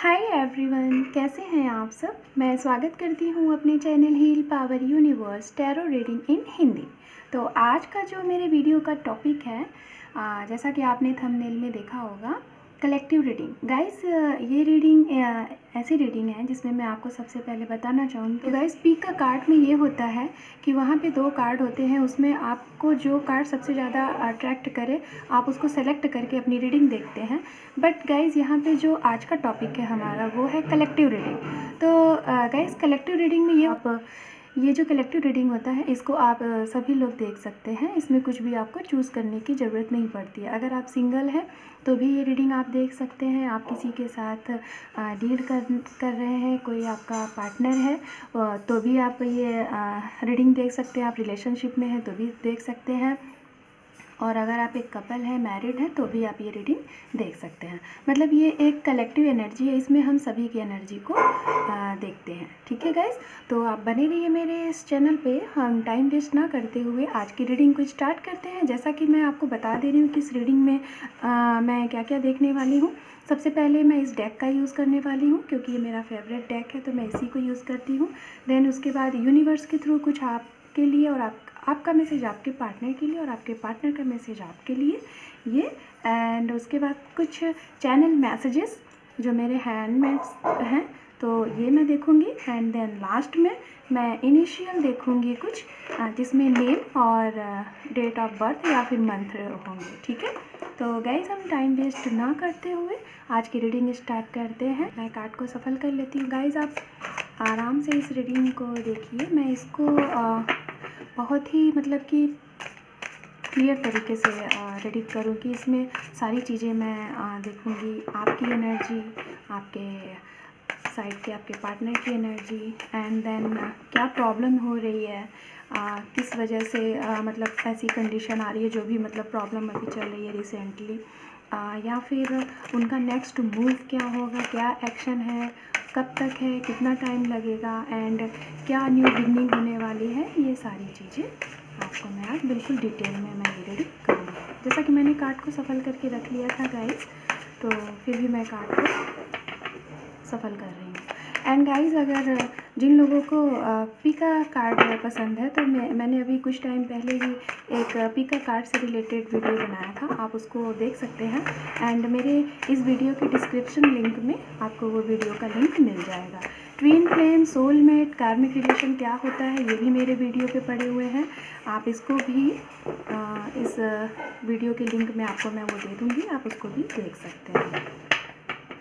Hi everyone, कैसे हैं आप सब। मैं स्वागत करती हूँ अपने channel heal power universe tarot reading in Hindi. तो आज का जो मेरे वीडियो का टॉपिक है, जैसा कि आपने थंबनेल में देखा होगा, कलेक्टिव रीडिंग। गाइस, ये रीडिंग ऐसी रीडिंग है जिसमें मैं आपको सबसे पहले बताना चाहूँगी। तो गाइस, पीक का कार्ड में ये होता है कि वहाँ पे 2 कार्ड होते हैं, उसमें आपको जो कार्ड सबसे ज़्यादा अट्रैक्ट करे आप उसको सेलेक्ट करके अपनी रीडिंग देखते हैं। बट गाइज़, यहाँ पे जो आज का टॉपिक है हमारा वो है कलेक्टिव रीडिंग। तो गाइज़, कलेक्टिव रीडिंग में ये जो कलेक्टिव रीडिंग होता है इसको आप सभी लोग देख सकते हैं। इसमें कुछ भी आपको चूज़ करने की ज़रूरत नहीं पड़ती है। अगर आप सिंगल हैं तो भी ये रीडिंग आप देख सकते हैं। आप किसी के साथ डील कर रहे हैं, कोई आपका पार्टनर है तो भी आप ये रीडिंग देख सकते हैं। आप रिलेशनशिप में हैं तो भी देख सकते हैं, और अगर आप एक कपल है, मैरिड है, तो भी आप ये रीडिंग देख सकते हैं। मतलब ये एक कलेक्टिव एनर्जी है, इसमें हम सभी की एनर्जी को देखते हैं। ठीक है गाइस, तो आप बने रहिए मेरे इस चैनल पे। हम टाइम वेस्ट ना करते हुए आज की रीडिंग को स्टार्ट करते हैं। जैसा कि मैं आपको बता दे रही हूँ कि इस रीडिंग में मैं क्या क्या देखने वाली हूँ। सबसे पहले मैं इस डेक का यूज़ करने वाली हूँ क्योंकि ये मेरा फेवरेट डेक है, तो मैं इसी को यूज़ करती हूँ। देन उसके बाद यूनिवर्स के थ्रू कुछ आपके लिए और आपका मैसेज आपके पार्टनर के लिए और आपके पार्टनर का मैसेज आपके लिए ये। एंड उसके बाद कुछ चैनल मैसेजेस जो मेरे हैंडमेड्स हैं तो ये मैं देखूँगी। एंड देन लास्ट में मैं इनिशियल देखूँगी कुछ जिसमें नेम और डेट ऑफ बर्थ या फिर मंथ होंगे। ठीक है, तो गाइस, हम टाइम वेस्ट ना करते हुए आज की रीडिंग स्टार्ट करते हैं। मैं कार्ड को सफल कर लेती हूँ। गाइस, आप आराम से इस रीडिंग को देखिए। मैं इसको बहुत ही मतलब कि क्लियर तरीके से रीडिंग करूँगी। इसमें सारी चीज़ें मैं देखूँगी, आपकी एनर्जी, आपके साइड के आपके पार्टनर की एनर्जी, एंड देन क्या प्रॉब्लम हो रही है, किस वजह से मतलब ऐसी कंडीशन आ रही है, जो भी मतलब प्रॉब्लम अभी चल रही है रिसेंटली, या फिर उनका नेक्स्ट मूव क्या होगा, क्या एक्शन है, कब तक है, कितना टाइम लगेगा, एंड क्या न्यू बिगनिंग होने वाली है। ये सारी चीज़ें आपको मैं आज बिल्कुल डिटेल में मैं ये रीडिंग करूँगी। जैसा कि मैंने कार्ड को सफल करके रख लिया था गाइस, तो फिर भी मैं कार्ड को सफल कर रही हूँ। एंड गाइस, अगर जिन लोगों को पीका कार्ड पसंद है तो मैंने अभी कुछ टाइम पहले ही एक पीका कार्ड से रिलेटेड वीडियो बनाया था, आप उसको देख सकते हैं। एंड मेरे इस वीडियो के डिस्क्रिप्शन लिंक में आपको वो वीडियो का लिंक मिल जाएगा। ट्विन फ्लेम, सोलमेट, कार्मिक रिलेशन क्या होता है ये भी मेरे वीडियो पे पड़े हुए हैं। आप इसको भी इस वीडियो के लिंक में आपको मैं वो दे दूँगी, आप उसको भी देख सकते हैं।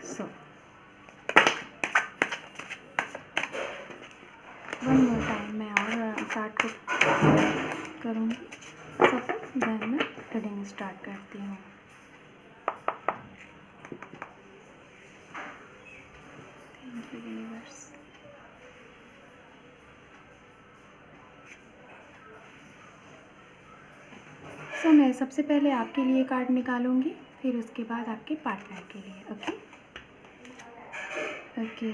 सो वन मोर टाइम मैं और कार्ड को करूँगी सफल, देन मैं रीडिंग स्टार्ट करती हूँ। Thank you universe. सो मैं सबसे पहले आपके लिए कार्ड निकालूंगी, फिर उसके बाद आपके पार्टनर के लिए। ओके,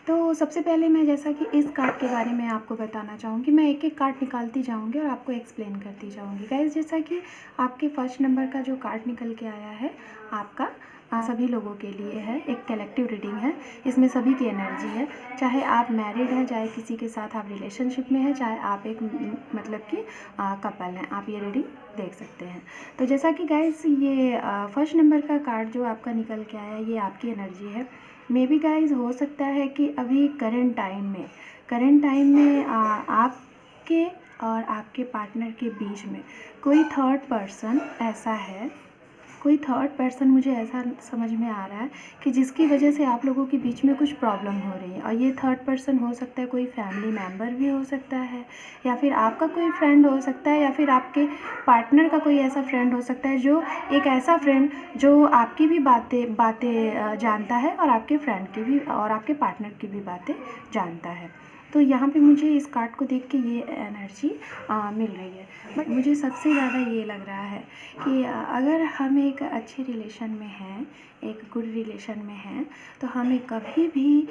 तो सबसे पहले मैं जैसा कि इस कार्ड के बारे में आपको बताना चाहूँगी, मैं एक एक कार्ड निकालती जाऊँगी और आपको एक्सप्लेन करती जाऊँगी। गाइस, जैसा कि आपके फर्स्ट नंबर का जो कार्ड निकल के आया है आपका सभी लोगों के लिए है, एक कलेक्टिव रीडिंग है। इसमें सभी की एनर्जी है, चाहे आप मैरिड हैं, चाहे किसी के साथ आप रिलेशनशिप में हैं, चाहे आप एक मतलब कि कपल हैं, आप ये रीडिंग देख सकते हैं। तो जैसा कि गाइस, ये फर्स्ट नंबर का कार्ड जो आपका निकल के आया ये आपकी एनर्जी है। मे बी गाइज, हो सकता है कि अभी करंट टाइम में आपके और आपके पार्टनर के बीच में कोई थर्ड पर्सन ऐसा है, कोई थर्ड पर्सन मुझे ऐसा समझ में आ रहा है कि जिसकी वजह से आप लोगों के बीच में कुछ प्रॉब्लम हो रही है। और ये थर्ड पर्सन हो सकता है कोई फैमिली मेम्बर भी हो सकता है, या फिर आपका कोई फ्रेंड हो सकता है, या फिर आपके पार्टनर का कोई ऐसा फ्रेंड हो सकता है, जो एक ऐसा फ्रेंड जो आपकी भी बातें जानता है और आपके फ्रेंड की भी और आपके पार्टनर की भी बातें जानता है। तो यहाँ पे मुझे इस कार्ड को देख के ये एनर्जी मिल रही है। बट मुझे सबसे ज़्यादा ये लग रहा है कि अगर हम एक अच्छे रिलेशन में हैं, एक गुड रिलेशन में हैं, तो हमें कभी भी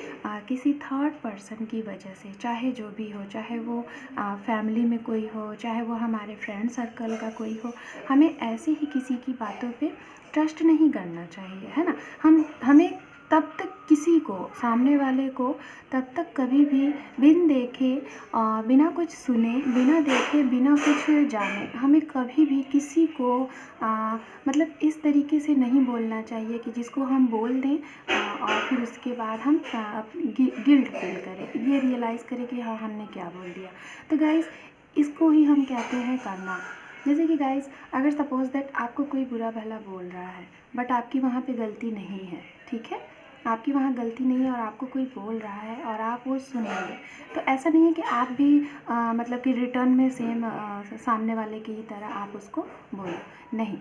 किसी थर्ड पर्सन की वजह से, चाहे जो भी हो, चाहे वो फैमिली में कोई हो, चाहे वो हमारे फ्रेंड सर्कल का कोई हो, हमें ऐसे ही किसी की बातों पे ट्रस्ट नहीं करना चाहिए, है ना। हमें तब तक किसी को, सामने वाले को तब तक कभी भी बिन देखे, बिना कुछ सुने, बिना देखे, बिना कुछ जाने, हमें कभी भी किसी को मतलब इस तरीके से नहीं बोलना चाहिए कि जिसको हम बोल दें और फिर उसके बाद हम गिल्ट फील करें, ये रियलाइज़ करें कि हाँ हमने क्या बोल दिया। तो गाइज़ इसको ही हम कहते हैं कर्मा। जैसे कि गाइज़ अगर सपोज़ दैट आपको कोई बुरा भला बोल रहा है बट आपकी वहाँ पे गलती नहीं है, ठीक है, आपकी वहाँ गलती नहीं है और आपको कोई बोल रहा है और आप वो सुन रहे हैं, तो ऐसा नहीं है कि आप भी मतलब कि रिटर्न में सेम सामने वाले की ही तरह आप उसको बोलो, नहीं।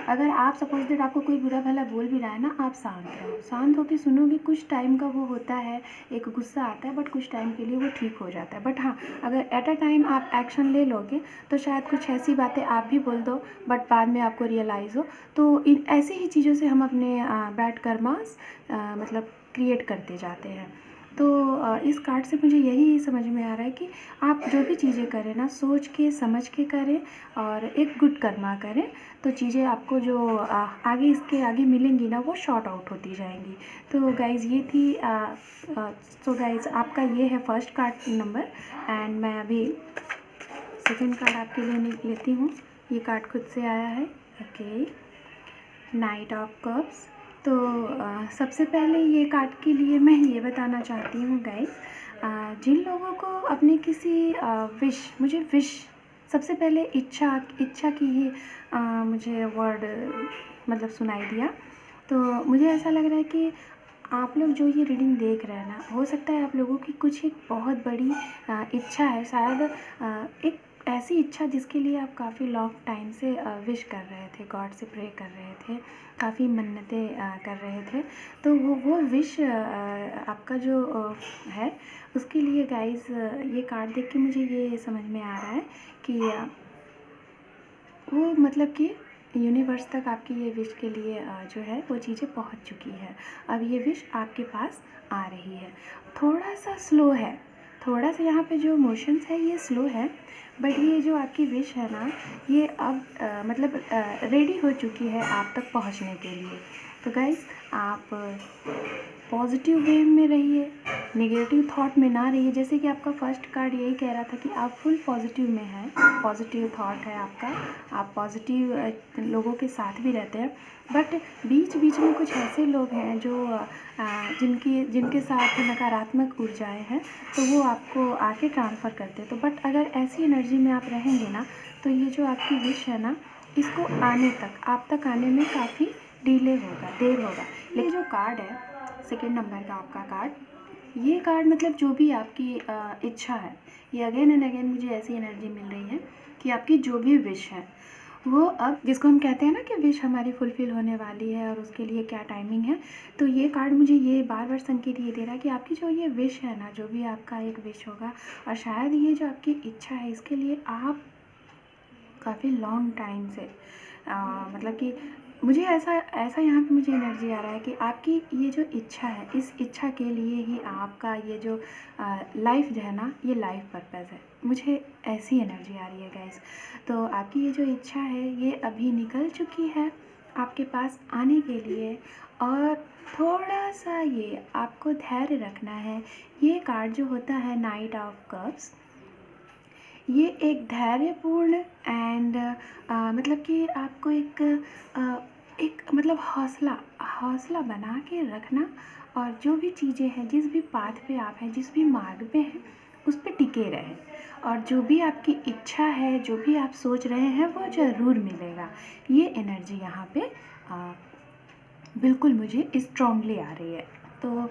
अगर आप सपोज दैट आपको कोई बुरा भला बोल भी रहा है ना, आप शांत रहो, शांत होकर सुनोगे। कुछ टाइम का वो होता है, एक गुस्सा आता है बट कुछ टाइम के लिए वो ठीक हो जाता है। बट हाँ, अगर एट अ टाइम आप एक्शन ले लोगे तो शायद कुछ ऐसी बातें आप भी बोल दो बट बाद में आपको रियलाइज़ हो। तो इन ऐसी ही चीज़ों से हम अपने बैड कर्मास मतलब क्रिएट करते जाते हैं। तो इस कार्ड से मुझे यही समझ में आ रहा है कि आप जो भी चीज़ें करें ना, सोच के समझ के करें और एक गुड कर्मा करें, तो चीज़ें आपको जो आगे इसके आगे मिलेंगी ना, वो शॉर्ट आउट होती जाएंगी। तो गाइज़ ये थी तो गाइज़ आपका ये है फर्स्ट कार्ड नंबर एंड मैं अभी सेकंड कार्ड आपके लिए लेती हूँ। ये कार्ड खुद से आया है। Okay, night of cups. तो सबसे पहले ये कार्ड के लिए मैं ये बताना चाहती हूँ गाइस, जिन लोगों को अपने किसी विश सबसे पहले इच्छा की ही मुझे वर्ड मतलब सुनाई दिया। तो मुझे ऐसा लग रहा है कि आप लोग जो ये रीडिंग देख रहे हैं ना, हो सकता है आप लोगों की कुछ एक बहुत बड़ी इच्छा है, शायद एक ऐसी इच्छा जिसके लिए आप काफ़ी लॉन्ग टाइम से विश कर रहे थे, गॉड से प्रे कर रहे थे, काफ़ी मन्नतें कर रहे थे। तो वो विश आपका जो है उसके लिए गाइस ये कार्ड देख के मुझे ये समझ में आ रहा है कि वो मतलब कि यूनिवर्स तक आपकी ये विश के लिए जो है वो चीज़ें पहुंच चुकी है। अब ये विश आपके पास आ रही है। थोड़ा सा स्लो है, थोड़ा सा यहाँ पे जो मोशंस है ये स्लो है, बट ये जो आपकी विश है ना, ये अब मतलब रेडी हो चुकी है आप तक पहुँचने के लिए। तो गाइस आप पॉजिटिव वे में रहिए, नेगेटिव थॉट में ना रहिए। जैसे कि आपका फर्स्ट कार्ड यही कह रहा था कि आप फुल पॉजिटिव में हैं, पॉजिटिव थॉट है आपका, आप पॉजिटिव लोगों के साथ भी रहते हैं, बट बीच बीच में कुछ ऐसे लोग हैं जो जिनके साथ नकारात्मक ऊर्जाएं हैं, तो वो आपको आके ट्रांसफ़र करते हैं। तो बट अगर ऐसी एनर्जी में आप रहेंगे ना, तो ये जो आपकी विश है ना, इसको आने तक, आप तक आने में काफ़ी डिले होगा, देर होगा। लेकिन जो कार्ड है सेकंड नंबर का आपका कार्ड, ये कार्ड मतलब जो भी आपकी इच्छा है, ये अगेन एंड अगेन मुझे ऐसी एनर्जी मिल रही है कि आपकी जो भी विश है वो अब, जिसको हम कहते हैं ना कि विश हमारी फुलफ़िल होने वाली है और उसके लिए क्या टाइमिंग है, तो ये कार्ड मुझे ये बार बार संकेत ये दे रहा है कि आपकी जो ये विश है ना, जो भी आपका एक विश होगा, और शायद ये जो आपकी इच्छा है इसके लिए आप काफ़ी लॉन्ग टाइम से मतलब कि मुझे ऐसा यहाँ पे मुझे एनर्जी आ रहा है कि आपकी ये जो इच्छा है, इस इच्छा के लिए ही आपका ये जो लाइफ जो है ना, ये लाइफ पर्पस है। मुझे ऐसी एनर्जी आ रही है गाइस। तो आपकी ये जो इच्छा है ये अभी निकल चुकी है आपके पास आने के लिए, और थोड़ा सा ये आपको धैर्य रखना है। ये कार्ड जो होता है नाइट ऑफ कप्स, ये एक धैर्यपूर्ण एंड मतलब कि आपको एक मतलब हौसला बना के रखना, और जो भी चीज़ें हैं, जिस भी पाथ पे आप हैं, जिस भी मार्ग पे हैं, उस पे टिके रहें, और जो भी आपकी इच्छा है, जो भी आप सोच रहे हैं, वो ज़रूर मिलेगा। ये एनर्जी यहाँ पे बिल्कुल मुझे स्ट्रांगली आ रही है। तो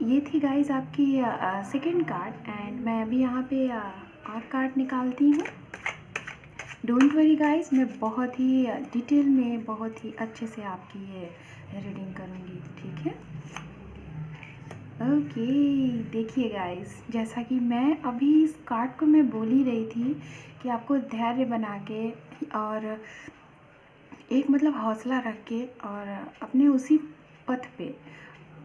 ये थी गाइज आपकी सेकंड कार्ड, एंड मैं अभी यहाँ पे और कार्ड निकालती हूँ। डोंट वरी गाइज, मैं बहुत ही डिटेल में, बहुत ही अच्छे से आपकी ये रीडिंग करूँगी, ठीक है। ओके, देखिए गाइज, जैसा कि मैं अभी इस कार्ड को मैं बोल ही रही थी कि आपको धैर्य बना के और एक मतलब हौसला रख के और अपने उसी पथ पे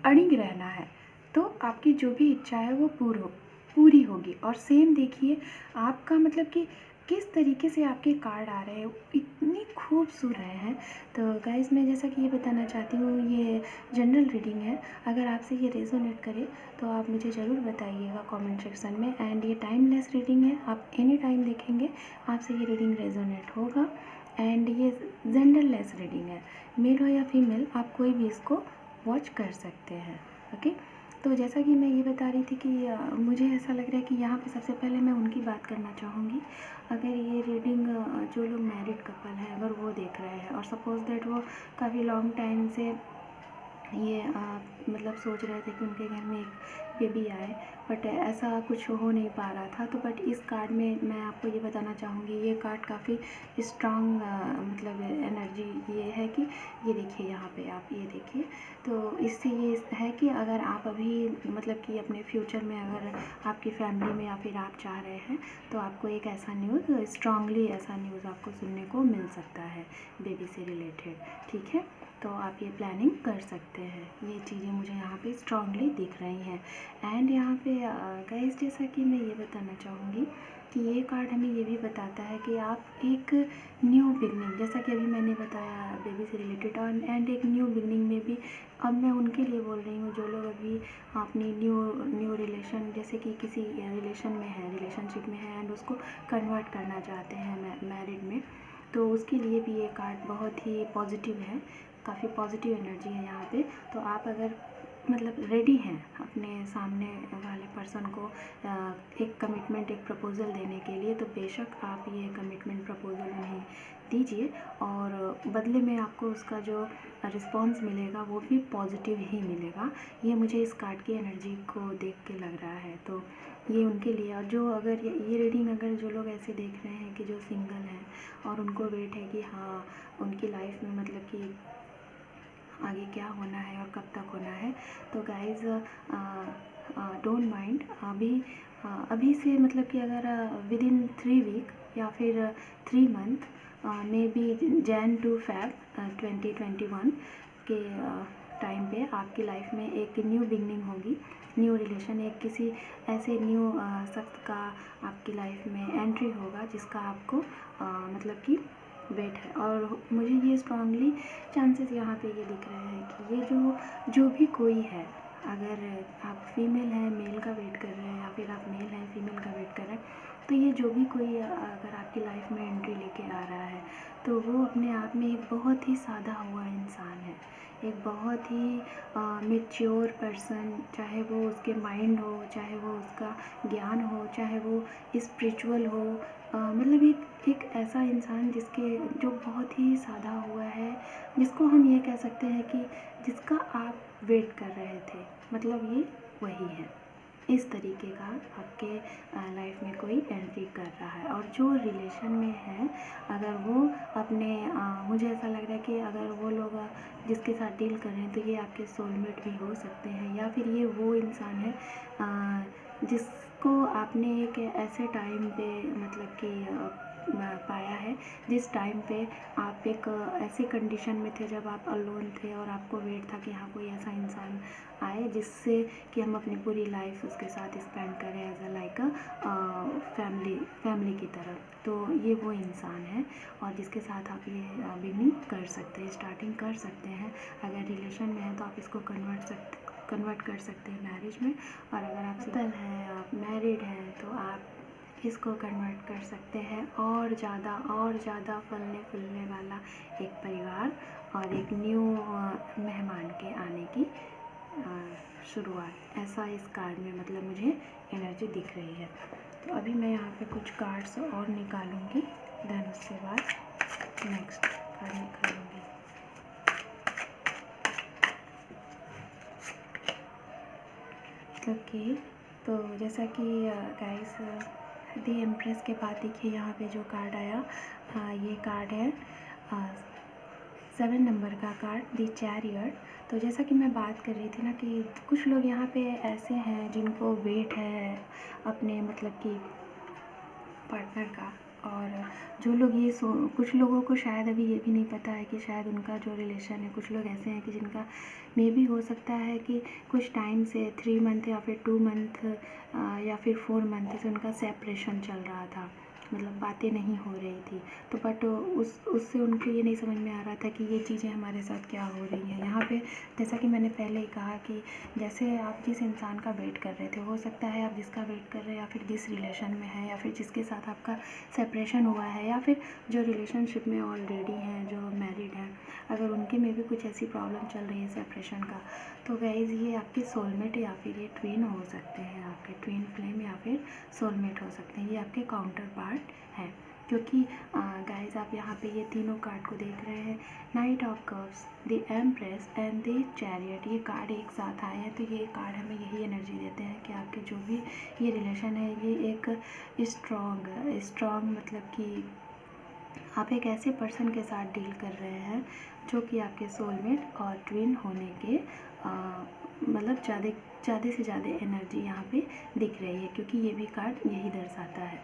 अड़िग रहना है, तो आपकी जो भी इच्छा है वो पूरी होगी। और सेम देखिए आपका मतलब कि किस तरीके से आपके कार्ड आ रहे हैं, इतनी खूबसूरत हैं। तो गाइस मैं जैसा कि ये बताना चाहती हूँ, ये जनरल रीडिंग है। अगर आपसे ये रेजोनेट करे तो आप मुझे ज़रूर बताइएगा कमेंट सेक्शन में। एंड ये टाइमलेस रीडिंग है, आप एनी टाइम देखेंगे आपसे ये रीडिंग रेजोनेट होगा। एंड ये जेंडरलेस रीडिंग है, मेल हो या फीमेल आप कोई भी इसको वॉच कर सकते हैं। ओके, तो जैसा कि मैं ये बता रही थी कि मुझे ऐसा लग रहा है कि यहाँ पे सबसे पहले मैं उनकी बात करना चाहूँगी। अगर ये रीडिंग जो लोग मैरिड कपल हैं अगर वो देख रहे हैं और सपोज़ दैट वो काफ़ी लॉन्ग टाइम से ये मतलब सोच रहे थे कि उनके घर में एक बेबी आए, बट ऐसा कुछ हो नहीं पा रहा था। तो बट इस कार्ड में मैं आपको ये बताना चाहूँगी, ये कार्ड काफ़ी स्ट्रॉन्ग मतलब एनर्जी ये है कि ये देखिए यहाँ पे आप ये देखिए। तो इससे ये है कि अगर आप अभी मतलब कि अपने फ्यूचर में अगर आपकी फैमिली में या फिर आप चाह रहे हैं तो आपको एक ऐसा न्यूज़ स्ट्रांगली ऐसा न्यूज़ आपको सुनने को मिल सकता है बेबी से रिलेटेड। ठीक है, तो आप ये प्लानिंग कर सकते हैं। ये चीज़ें मुझे यहाँ पे स्ट्रांगली दिख रही हैं। एंड यहाँ पे गाइस जैसा कि मैं ये बताना चाहूँगी कि ये कार्ड हमें ये भी बताता है कि आप एक न्यू बिगनिंग, जैसा कि अभी मैंने बताया बेबी से रिलेटेड, और एंड एक न्यू बिगनिंग में भी अब मैं उनके लिए बोल रही हूँ जो लोग अभी अपनी न्यू रिलेशन, जैसे कि किसी रिलेशन में है, रिलेशनशिप में है एंड उसको कन्वर्ट करना चाहते हैं मैरिड में, तो उसके लिए भी ये कार्ड बहुत ही पॉजिटिव है, काफ़ी पॉजिटिव एनर्जी है यहाँ पे। तो आप अगर मतलब रेडी हैं अपने सामने वाले पर्सन को एक कमिटमेंट, एक प्रपोज़ल देने के लिए, तो बेशक आप ये कमिटमेंट प्रपोज़ल उन्हें दीजिए और बदले में आपको उसका जो रिस्पॉन्स मिलेगा वो भी पॉजिटिव ही मिलेगा। ये मुझे इस कार्ड की एनर्जी को देख के लग रहा है। तो ये उनके लिए, और जो अगर ये रीडिंग अगर जो लोग ऐसे देख रहे हैं कि जो सिंगल हैं और उनको वेट है कि हाँ उनकी लाइफ में मतलब कि आगे क्या होना है और कब तक होना है, तो गाइज़ डोंट माइंड, अभी से मतलब कि अगर विद इन 3 वीक या फिर 3 month may be Jan to Feb 2021 के टाइम पे आपकी लाइफ में एक न्यू बिगनिंग होगी, न्यू रिलेशन, एक किसी ऐसे न्यू शख्स का आपकी लाइफ में एंट्री होगा जिसका आपको मतलब कि वेट है। और मुझे ये स्ट्रांगली चांसेस यहाँ पे ये दिख रहे हैं कि ये जो भी कोई है, अगर आप फीमेल हैं मेल का वेट कर रहे हैं या फिर आप मेल हैं फीमेल का वेट कर रहे हैं, तो ये जो भी कोई अगर आपकी लाइफ में एंट्री लेके आ रहा है तो वो अपने आप में एक बहुत ही सादा हुआ इंसान है, एक बहुत ही मैच्योर पर्सन, चाहे वो उसके माइंड हो, चाहे वो उसका ज्ञान हो, चाहे वो स्पिरिचुअल हो, मतलब एक ऐसा इंसान जिसके जो बहुत ही सादा हुआ है, जिसको हम ये कह सकते हैं कि जिसका आप वेट कर रहे थे, मतलब ये वही है। इस तरीके का आपके लाइफ में कोई एंट्री कर रहा है। और जो रिलेशन में है अगर वो अपने मुझे ऐसा लग रहा है कि अगर वो लोग जिसके साथ डील कर रहे हैं तो ये आपके सोलमेट भी हो सकते हैं, या फिर ये वो इंसान है जिसको आपने एक ऐसे टाइम पे मतलब कि पाया है जिस टाइम पे आप एक ऐसे कंडीशन में थे जब आप अलोन थे और आपको वेट था कि हाँ कोई ऐसा इंसान आए जिससे कि हम अपनी पूरी लाइफ उसके साथ स्पेंड करें एज अ लाइक फैमिली की तरह। तो ये वो इंसान है और जिसके साथ आप ये बिगनिंग कर सकते हैं, स्टार्टिंग कर सकते हैं। अगर रिलेशन में है तो आप इसको कन्वर्ट कर सकते हैं मैरिज में, और अगर आप सिंगल हैं, आप मैरिड हैं, तो आप इसको कन्वर्ट कर सकते हैं और ज़्यादा फलने फूलने वाला एक परिवार और एक न्यू मेहमान के आने की शुरुआत, ऐसा इस कार्ड में मतलब मुझे एनर्जी दिख रही है। तो अभी मैं यहाँ पे कुछ कार्ड्स और निकालूंगी, देन उसके बाद नेक्स्ट कार्ड निकालूंगी। ओके, तो जैसा कि गाइस दी एम्प्रेस के बाद देखिए यहाँ पे जो कार्ड आया, ये कार्ड है 7 नंबर का कार्ड, दी चैरियट। तो जैसा कि मैं बात कर रही थी ना कि कुछ लोग यहाँ पे ऐसे हैं जिनको वेट है अपने मतलब कि पार्टनर का, और जो लोग ये कुछ लोगों को शायद अभी ये भी नहीं पता है कि शायद उनका जो रिलेशन है, कुछ लोग ऐसे हैं कि जिनका मे भी हो सकता है कि कुछ टाइम से 3 मंथ या फिर 2 मंथ या फिर 4 मंथ से उनका सेपरेशन चल रहा था, मतलब बातें नहीं हो रही थी। तो बट उससे उनको ये नहीं समझ में आ रहा था कि ये चीज़ें हमारे साथ क्या हो रही हैं यहाँ पे। जैसा कि मैंने पहले ही कहा कि जैसे आप जिस इंसान का वेट कर रहे थे, हो सकता है आप जिसका वेट कर रहे हैं या फिर जिस रिलेशन में है या फिर जिसके साथ आपका सेपरेशन हुआ है या फिर जो रिलेशनशिप में ऑलरेडी हैं, जो मैरिड हैं, अगर उनके में भी कुछ ऐसी प्रॉब्लम चल रही है सेपरेशन का, तो गाइज़ ये आपके सोलमेट या फिर ये ट्विन हो सकते हैं, आपके ट्विन फ्लेम या फिर सोलमेट हो सकते हैं, ये आपके काउंटर पार्ट हैं। क्योंकि गाइज़ आप यहाँ पे ये तीनों कार्ड को देख रहे हैं, night of cups, the empress and the chariot, ये कार्ड एक साथ आए हैं। तो ये कार्ड हमें यही एनर्जी देते हैं कि आपके जो भी ये रिलेशन है ये एक स्ट्रॉन्ग मतलब कि आप एक ऐसे पर्सन के साथ डील कर रहे हैं जो कि आपके सोलमेट और ट्विन होने के मतलब ज़्यादा से ज़्यादा एनर्जी यहाँ पे दिख रही है, क्योंकि ये भी कार्ड यही दर्शाता है।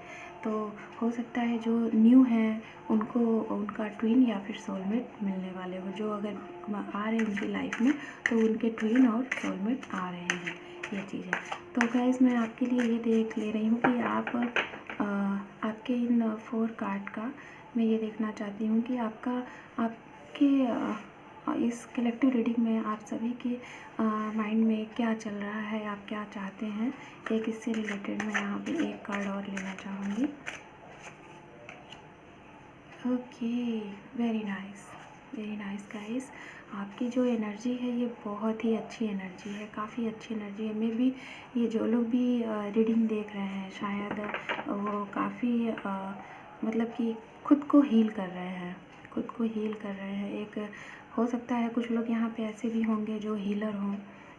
तो हो सकता है जो न्यू हैं उनको उनका ट्विन या फिर सोलमेट मिलने वाले हो, जो अगर आ रहे हैं उनकी लाइफ में तो उनके ट्विन और सोलमेट आ रहे हैं, ये चीज़ है। तो गाइस मैं आपके लिए ये देख ले रही हूँ कि आपके इन 4 कार्ड का मैं ये देखना चाहती हूँ कि आपके इस कलेक्टिव रीडिंग में आप सभी के माइंड में क्या चल रहा है, आप क्या चाहते हैं। एक इससे रिलेटेड मैं यहाँ पे एक कार्ड और लेना चाहूँगी। Okay, very nice guys. आपकी जो एनर्जी है ये बहुत ही अच्छी एनर्जी है, काफ़ी अच्छी एनर्जी है। मे बी ये जो लोग भी रीडिंग देख रहे हैं शायद वो काफ़ी मतलब कि खुद को हील कर रहे हैं। एक हो सकता है कुछ लोग यहाँ पे ऐसे भी होंगे जो हीलर हों,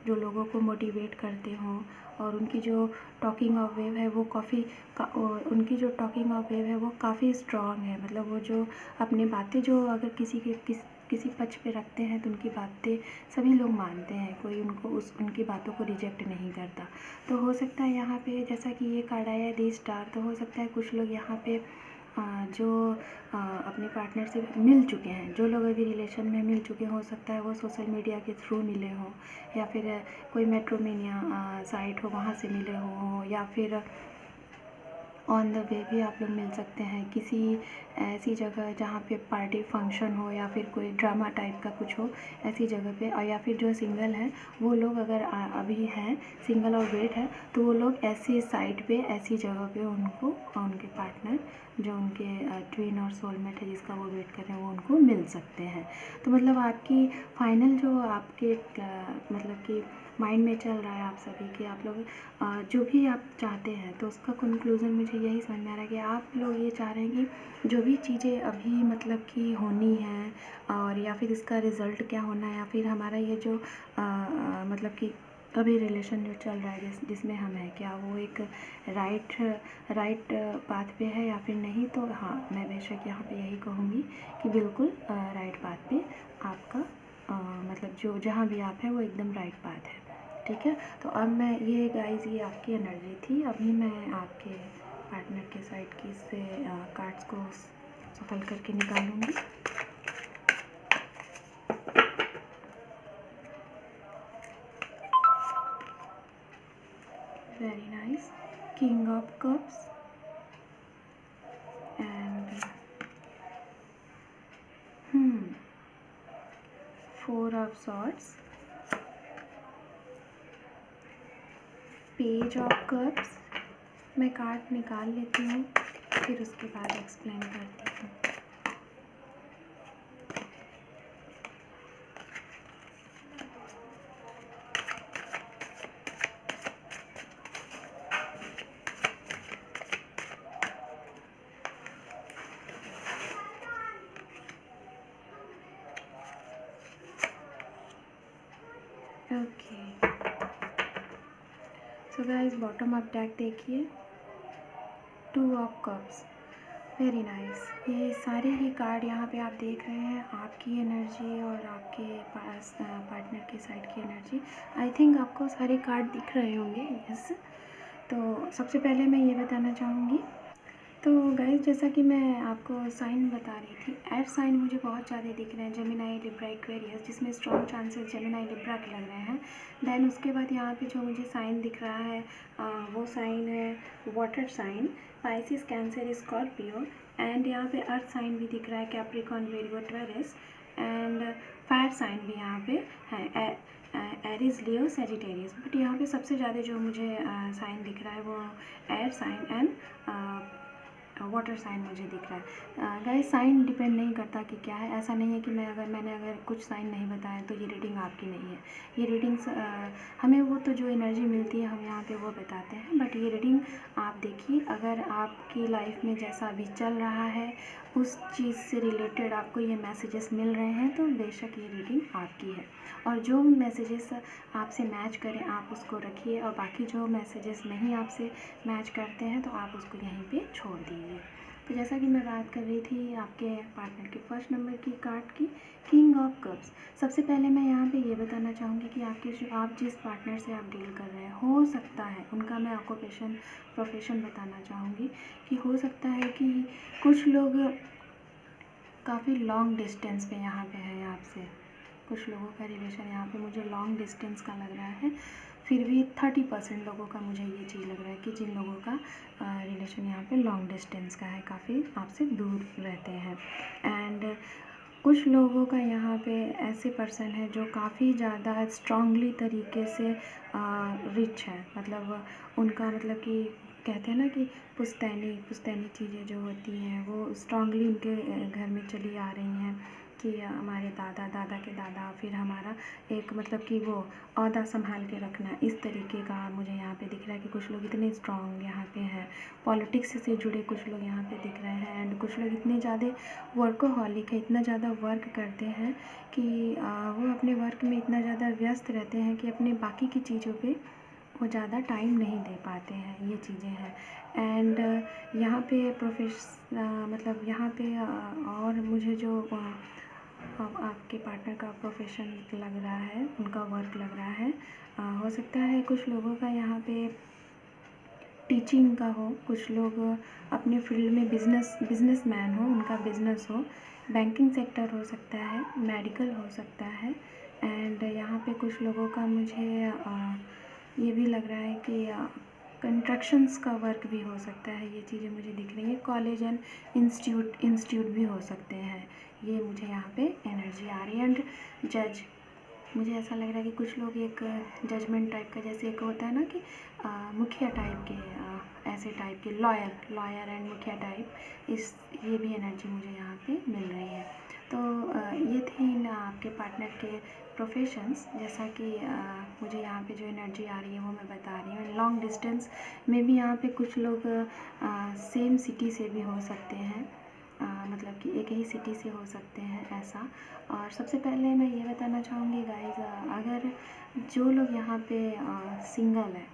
जो लोगों को मोटिवेट करते हों, और उनकी जो टॉकिंग ऑफ वेव है वो काफ़ी स्ट्रॉन्ग है। मतलब वो जो अपनी बातें जो अगर किसी पक्ष पे रखते हैं तो उनकी बातें सभी लोग मानते हैं, कोई उनकी बातों को रिजेक्ट नहीं करता। तो हो सकता है यहाँ पे जैसा कि ये कार्ड आया है 10 स्टार, तो हो सकता है कुछ लोग यहाँ पे जो अपने पार्टनर से मिल चुके हैं, जो लोग अभी रिलेशन में मिल चुके हैं, हो सकता है वो सोशल मीडिया के थ्रू मिले हों या फिर कोई मैट्रिमोनिया साइट हो वहाँ से मिले हों, या फिर ऑन द वे भी आप लोग मिल सकते हैं किसी ऐसी जगह जहाँ पे पार्टी फंक्शन हो या फिर कोई ड्रामा टाइप का कुछ हो, ऐसी जगह पे। और या फिर जो सिंगल हैं वो लोग अगर अभी हैं सिंगल और वेट है तो वो लोग ऐसी साइट पे ऐसी जगह पे उनको उनके पार्टनर जो उनके ट्विन और सोलमेट है जिसका वो वेट कर रहे हैं वो उनको मिल सकते हैं। तो मतलब आपकी फाइनल जो आपके मतलब कि माइंड में चल रहा है आप सभी के, आप लोग जो भी आप चाहते हैं तो उसका कंक्लूज़न मुझे यही समझ में आ रहा है कि आप लोग ये चाह रहे हैं कि जो भी चीज़ें अभी मतलब कि होनी है और या फिर इसका रिज़ल्ट क्या होना है, या फिर हमारा ये जो मतलब कि अभी रिलेशन जो चल रहा है जिसमें हम हैं, क्या वो एक राइट पाथ पे है या फिर नहीं। तो हाँ, मैं बेशक यहाँ पे यही कहूँगी कि बिल्कुल राइट पाथ पे आपका मतलब जो जहाँ भी आप हैं वो एकदम राइट पाथ है। ठीक है, तो अब मैं ये गाइस ये आपकी एनर्जी थी। अभी मैं आपके पार्टनर के साइड की से कार्ड्स को सफल करके निकालूंगी। Very nice, king of cups and 4 of swords, page of cups. मैं कार्ड निकाल लेती हूँ फिर उसके बाद एक्सप्लेन करती हूँ। Okay, so guys bottom of deck देखिए, 2 ऑफ कप्स, वेरी नाइस। ये सारे ही कार्ड यहाँ पे आप देख रहे हैं, आपकी एनर्जी और आपके पास पार्टनर की साइड की एनर्जी। आई थिंक आपको सारे कार्ड दिख रहे होंगे, यस। तो सबसे पहले मैं ये बताना चाहूँगी तो गाइस, जैसा कि मैं आपको साइन बता रही थी, एयर साइन मुझे बहुत ज़्यादा दिख रहे हैं, जेमिनी, लिब्रा, एक्वेरियस, जिसमें स्ट्रॉन्ग चांसेस जेमिनी, लिब्रा के लग रहे हैं। देन उसके बाद यहाँ पे जो मुझे साइन दिख रहा है वो साइन है water sign, Pisces, Cancer, Scorpio. And यहाँ पे अर्थ साइन भी दिख रहा है, Capricorn, Virgo, Taurus. And fire sign भी यहाँ पे है, एरीज, लियो, सैजिटेरियस। बट यहाँ पे सबसे ज़्यादा जो मुझे साइन दिख रहा है वो air sign and water sign मुझे दिख रहा है। गाइस, साइन डिपेंड नहीं करता कि क्या है। ऐसा नहीं है कि मैंने अगर कुछ साइन नहीं बताया तो ये रीडिंग आपकी नहीं है। ये रीडिंग्स हमें वो तो जो एनर्जी मिलती है हम यहाँ पे वो बताते हैं। बट ये रीडिंग आप देखिए, अगर आपकी लाइफ में जैसा अभी चल रहा है उस चीज़ से रिलेटेड आपको ये मैसेजेस मिल रहे हैं तो बेशक ये रीडिंग आपकी है। और जो मैसेजेस आपसे मैच करें आप उसको रखिए, और बाकी जो मैसेजेस नहीं आपसे मैच करते हैं तो आप उसको यहीं पे छोड़ दीजिए। तो जैसा कि मैं बात कर रही थी आपके पार्टनर के फर्स्ट नंबर की कार्ड की, किंग ऑफ कप्स। सबसे पहले मैं यहाँ पे ये बताना चाहूँगी कि आप जिस पार्टनर से आप डील कर रहे हैं, हो सकता है उनका, मैं ऑक्यूपेशन, प्रोफेशन बताना चाहूँगी कि हो सकता है कि कुछ लोग काफ़ी लॉन्ग डिस्टेंस पे यहाँ पे है आपसे। कुछ लोगों का रिलेशन यहाँ पे मुझे लॉन्ग डिस्टेंस का लग रहा है। फिर भी 30% लोगों का मुझे ये चीज़ लग रहा है कि जिन लोगों का रिलेशन यहाँ पे लॉन्ग डिस्टेंस का है, काफ़ी आपसे दूर रहते हैं। एंड कुछ लोगों का यहाँ पे ऐसे पर्सन है जो काफ़ी ज़्यादा स्ट्रांगली तरीके से रिच है। मतलब उनका, मतलब कि कहते हैं ना कि पुश्तैनी चीज़ें जो होती हैं वो स्ट्रांगली उनके घर में चली आ रही हैं कि हमारे दादा के दादा, फिर हमारा एक, मतलब कि वो ओहदा संभाल के रखना, इस तरीके का मुझे यहाँ पे दिख रहा है कि कुछ लोग इतने स्ट्रांग यहाँ पे हैं। पॉलिटिक्स से जुड़े कुछ लोग यहाँ पे दिख रहे हैं। एंड कुछ लोग इतने ज़्यादा वर्कोहॉलिक है, इतना ज़्यादा वर्क करते हैं कि वो अपने वर्क में इतना ज़्यादा व्यस्त रहते हैं कि अपने बाकी की चीज़ों पे वो ज़्यादा टाइम नहीं दे पाते हैं। ये चीज़ें हैं। एंड यहाँ पे मतलब यहाँ पे और मुझे जो आपके पार्टनर का प्रोफेशन लग रहा है, उनका वर्क लग रहा है, हो सकता है कुछ लोगों का यहाँ पे टीचिंग का हो, कुछ लोग अपने फील्ड में बिजनेसमैन हो, उनका बिजनेस हो, बैंकिंग सेक्टर हो सकता है, मेडिकल हो सकता है। एंड यहाँ पे कुछ लोगों का मुझे ये भी लग रहा है कि कंस्ट्रक्शंस का वर्क भी हो सकता है। ये चीज़ें मुझे दिख रही है। कॉलेज एंड इंस्टीट्यूट भी हो सकते हैं। ये मुझे यहाँ पे एनर्जी आ रही है। एंड जज, मुझे ऐसा लग रहा है कि कुछ लोग एक जजमेंट टाइप का, जैसे एक होता है ना कि मुखिया टाइप के, ऐसे टाइप के लॉयर एंड मुखिया टाइप, ये भी एनर्जी मुझे यहाँ पे मिल रही है। तो ये थी आपके पार्टनर के प्रोफेशंस। जैसा कि मुझे यहाँ पे जो एनर्जी आ रही है वो मैं बता रही हूँ। लॉन्ग डिस्टेंस में भी यहाँ पे कुछ लोग सेम सिटी से भी हो सकते हैं, मतलब कि एक ही सिटी से हो सकते हैं ऐसा। और सबसे पहले मैं ये बताना चाहूँगी गाइस, अगर जो लोग यहाँ पे सिंगल है,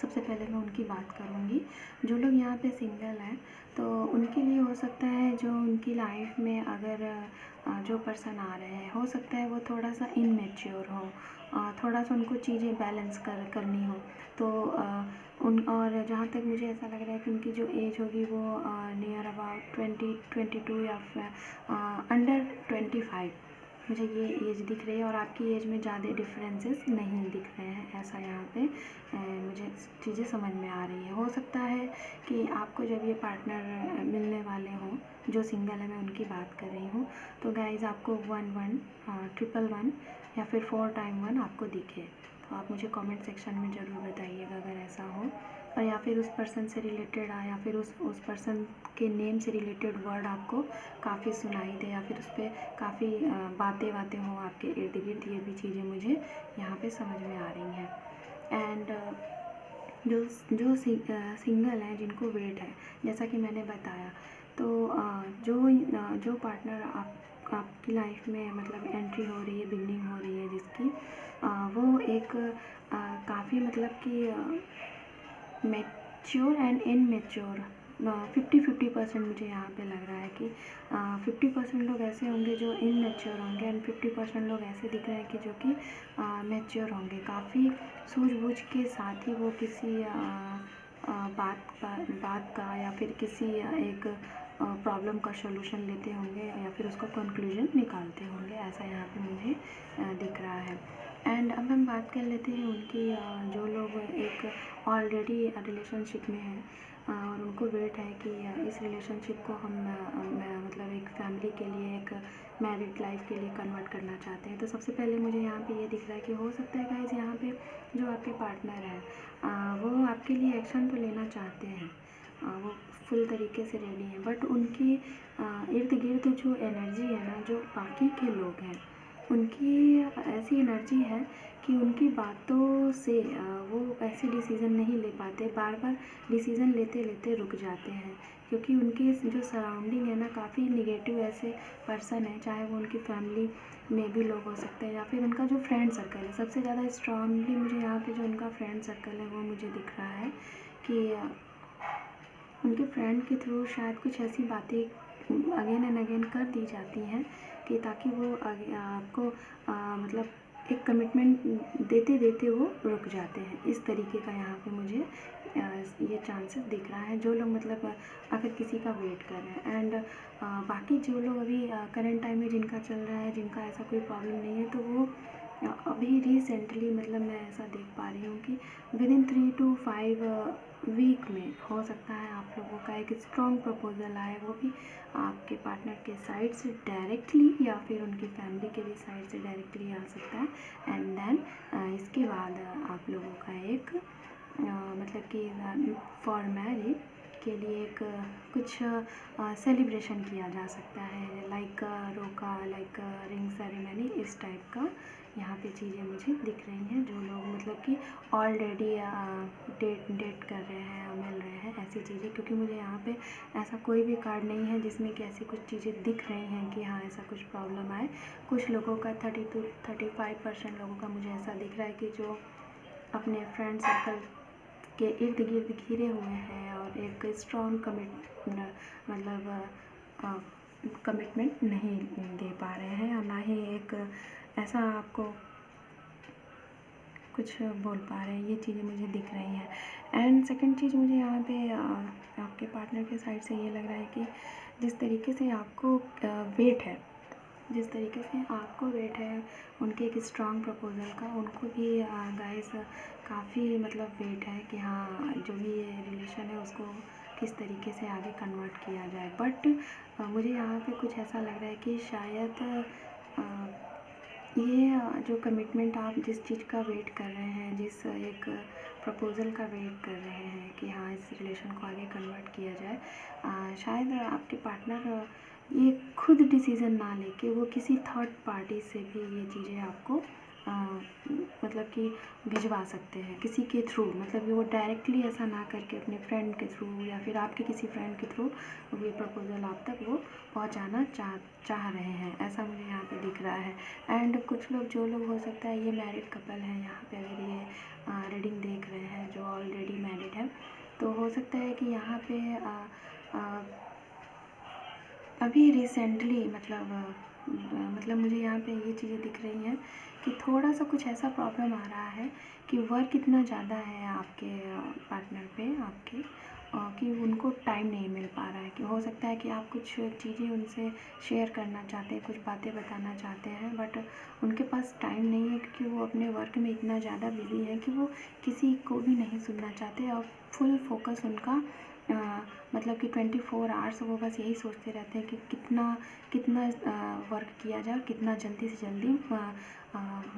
सबसे पहले मैं उनकी बात करूँगी। जो लोग यहाँ पे सिंगल हैं तो उनके लिए हो सकता है, जो उनकी लाइफ में अगर जो पर्सन आ रहे हैं, हो सकता है वो थोड़ा सा इनमेच्योर हो, थोड़ा सा उनको चीज़ें बैलेंस करनी हो। तो और जहाँ तक मुझे ऐसा लग रहा है कि उनकी जो एज होगी वो नियर अबाउट 22 या अंडर 25, मुझे ये एज दिख रही है। और आपकी एज में ज़्यादा डिफरेंसेस नहीं दिख रहे हैं, ऐसा यहाँ पे मुझे चीज़ें समझ में आ रही है। हो सकता है कि आपको जब ये पार्टनर मिलने वाले हों, जो सिंगल है, मैं उनकी बात कर रही हूँ, तो गाइज़ आपको 1 1 1 या फिर 4 टाइम 1 आपको दिखे तो आप मुझे कमेंट सेक्शन में ज़रूर बताइएगा अगर ऐसा हो। और या फिर उस पर्सन से रिलेटेड या फिर उस पर्सन के नेम से रिलेटेड वर्ड आपको काफ़ी सुनाई दे, या फिर उस पर काफ़ी बातें हों आपके इर्द गिर्द, ये भी चीज़ें मुझे यहाँ पे समझ में आ रही हैं। एंड जो सिंगल हैं, जिनको वेट है, जैसा कि मैंने बताया, तो जो पार्टनर आपकी लाइफ में मतलब एंट्री हो रही है, बिगनिंग हो रही है जिसकी, वो एक काफ़ी, मतलब कि मैच्योर एंड इनमेच्योर 50-50% मुझे यहाँ पे लग रहा है कि 50% लोग ऐसे होंगे जो इनमेच्योर होंगे एंड 50% लोग ऐसे दिख रहे हैं कि जो कि मैच्योर होंगे। काफ़ी सूझबूझ के साथ ही वो किसी बात का या फिर किसी एक प्रॉब्लम का सॉल्यूशन लेते होंगे या फिर उसका कंक्लूजन निकालते होंगे, ऐसा यहाँ पे मुझे दिख रहा है। एंड अब हम बात कर लेते हैं उनकी जो लोग एक ऑलरेडी रिलेशनशिप में हैं और उनको वेट है कि इस रिलेशनशिप को हम मतलब एक फैमिली के लिए, एक मैरिड लाइफ के लिए कन्वर्ट करना चाहते हैं। तो सबसे पहले मुझे यहाँ पे ये दिख रहा है कि हो सकता है गाइस यहाँ पे जो आपके पार्टनर हैं वो आपके लिए एक्शन तो लेना चाहते हैं, वो फुल तरीके से रेडी हैं, बट उनकी इर्द गिर्द जो एनर्जी है ना, जो बाकी के लोग हैं उनकी ऐसी एनर्जी है कि उनकी बातों से वो ऐसे डिसीज़न नहीं ले पाते, बार बार डिसीज़न लेते लेते रुक जाते हैं, क्योंकि उनके जो सराउंडिंग है ना, काफ़ी निगेटिव ऐसे पर्सन है, चाहे वो उनकी फैमिली में भी लोग हो सकते हैं या फिर उनका जो फ्रेंड सर्कल है। सबसे ज़्यादा स्ट्रांगली मुझे यहाँ पे जो उनका फ्रेंड सर्कल है वो मुझे दिख रहा है कि उनके फ्रेंड के थ्रू शायद कुछ ऐसी बातें अगेन एंड अगेन कर दी जाती हैं कि ताकि वो आपको मतलब एक कमिटमेंट देते देते वो रुक जाते हैं। इस तरीके का यहाँ पे मुझे ये चांसेस दिख रहा है, जो लोग मतलब अगर किसी का वेट कर रहे हैं। एंड बाकी जो लोग अभी करंट टाइम में जिनका चल रहा है, जिनका ऐसा कोई प्रॉब्लम नहीं है, तो वो अभी रिसेंटली मतलब मैं ऐसा देख पा रही हूँ कि विदिन 3 to 5 वीक में हो सकता है आप लोगों का एक स्ट्रॉन्ग प्रपोजल आए, वो भी आपके पार्टनर के साइड से डायरेक्टली या फिर उनकी फैमिली के भी साइड से डायरेक्टली आ सकता है। एंड देन इसके बाद आप लोगों का एक मतलब कि फॉर मैरिज के लिए एक कुछ सेलिब्रेशन किया जा सकता है, लाइक रोका, लाइक रिंग सेरेमनी, इस टाइप का यहाँ पे चीज़ें मुझे दिख रही हैं। जो लोग मतलब कि ऑलरेडी डेट कर रहे हैं, मिल रहे हैं, ऐसी चीज़ें, क्योंकि मुझे यहाँ पे ऐसा कोई भी कार्ड नहीं है जिसमें कि ऐसी कुछ चीज़ें दिख रही हैं कि हाँ ऐसा कुछ प्रॉब्लम आए। कुछ लोगों का 30 to 35% लोगों का मुझे ऐसा दिख रहा है कि जो अपने फ्रेंड सर्कल के इर्द गिर्द घिरे हुए हैं और एक स्ट्रॉन्ग कमिटमेंट नहीं दे पा रहे हैं और ना ही एक ऐसा आपको कुछ बोल पा रहे हैं। ये चीज़ें मुझे दिख रही हैं। एंड सेकंड चीज़ मुझे यहाँ पे आपके पार्टनर के साइड से ये लग रहा है कि जिस तरीके से आपको वेट है, जिस तरीके से आपको वेट है उनके एक स्ट्रॉन्ग प्रपोजल का, उनको भी गाइस काफ़ी मतलब वेट है कि हाँ जो भी ये रिलेशन है उसको किस तरीके से आगे कन्वर्ट किया जाए। बट मुझे यहाँ पे कुछ ऐसा लग रहा है कि शायद ये जो कमिटमेंट आप जिस चीज़ का वेट कर रहे हैं, जिस एक प्रपोज़ल का वेट कर रहे हैं कि हाँ इस रिलेशन को आगे कन्वर्ट किया जाए, शायद आपके पार्टनर ये खुद डिसीज़न ना लेके वो किसी थर्ड पार्टी से भी ये चीज़ें आपको मतलब कि भिजवा सकते हैं किसी के थ्रू, मतलब कि वो डायरेक्टली ऐसा ना करके अपने फ्रेंड के थ्रू या फिर आपके किसी फ्रेंड के थ्रू ये प्रपोज़ल आप तक वो पहुंचाना चाह रहे हैं, ऐसा मुझे यहाँ पे दिख रहा है। एंड कुछ लोग, जो लोग हो सकता है ये मैरिड कपल हैं यहाँ पे, अगर ये रीडिंग देख रहे हैं जो ऑलरेडी मैरिड है, तो हो सकता है कि यहाँ पे अभी रिसेंटली मतलब मुझे यहाँ पे ये चीज़ें दिख रही हैं कि थोड़ा सा कुछ ऐसा प्रॉब्लम आ रहा है कि वर्क इतना ज़्यादा है आपके पार्टनर पे आपके कि उनको टाइम नहीं मिल पा रहा है। कि हो सकता है कि आप कुछ चीज़ें उनसे शेयर करना चाहते हैं, कुछ बातें बताना चाहते हैं, बट उनके पास टाइम नहीं है क्योंकि वो अपने वर्क में इतना ज़्यादा बिजी है कि वो किसी को भी नहीं सुनना चाहते और फुल फोकस उनका मतलब कि 24 आवर्स वो बस यही सोचते रहते हैं कि कितना वर्क किया जाए, कितना जल्दी से जल्दी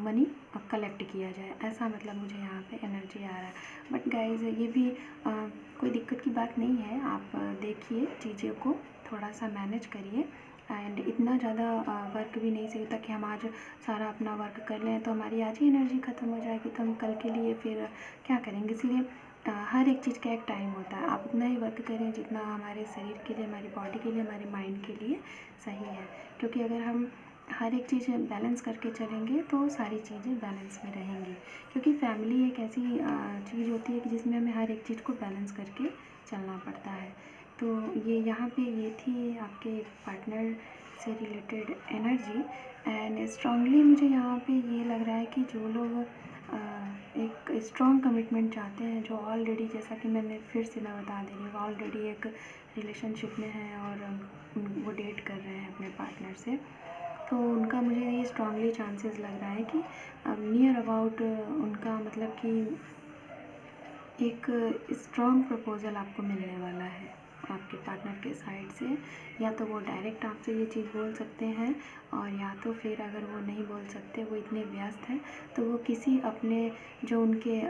मनी कलेक्ट किया जाए, ऐसा मतलब मुझे यहाँ पे एनर्जी आ रहा है। बट गाइज ये भी कोई दिक्कत की बात नहीं है, आप देखिए चीज़ों को थोड़ा सा मैनेज करिए। एंड इतना ज़्यादा वर्क भी नहीं चाहिए कि हम आज सारा अपना वर्क कर लें तो हमारी आज ही एनर्जी ख़त्म हो जाएगी तो हम कल के लिए फिर क्या करेंगे। इसलिए हर एक चीज़ का एक टाइम होता है, आप उतना ही वर्क करें जितना हमारे शरीर के लिए, हमारी बॉडी के लिए, हमारे माइंड के लिए सही है। क्योंकि अगर हम हर एक चीज़ बैलेंस करके चलेंगे तो सारी चीज़ें बैलेंस में रहेंगी। क्योंकि फैमिली एक ऐसी चीज़ होती है कि जिसमें हमें हर एक चीज़ को बैलेंस करके चलना पड़ता है। तो ये यहाँ पे ये थी आपके पार्टनर से रिलेटेड एनर्जी। एंड स्ट्रांगली मुझे यहाँ पे ये लग रहा है कि जो लोग एक स्ट्रॉन्ग कमिटमेंट चाहते हैं, जो ऑलरेडी, जैसा कि मैंने फिर से मैं बता दे रही हूँ, ऑलरेडी एक रिलेशनशिप में हैं और वो डेट कर रहे हैं अपने पार्टनर से। तो उनका मुझे ये स्ट्रांगली चांसेस लग रहा है कि नियर अबाउट उनका मतलब कि एक स्ट्रॉन्ग प्रपोज़ल आपको मिलने वाला है आपके पार्टनर के साइड से। या तो वो डायरेक्ट आपसे ये चीज़ बोल सकते हैं, और या तो फिर अगर वो नहीं बोल सकते, वो इतने व्यस्त हैं, तो वो किसी अपने जो उनके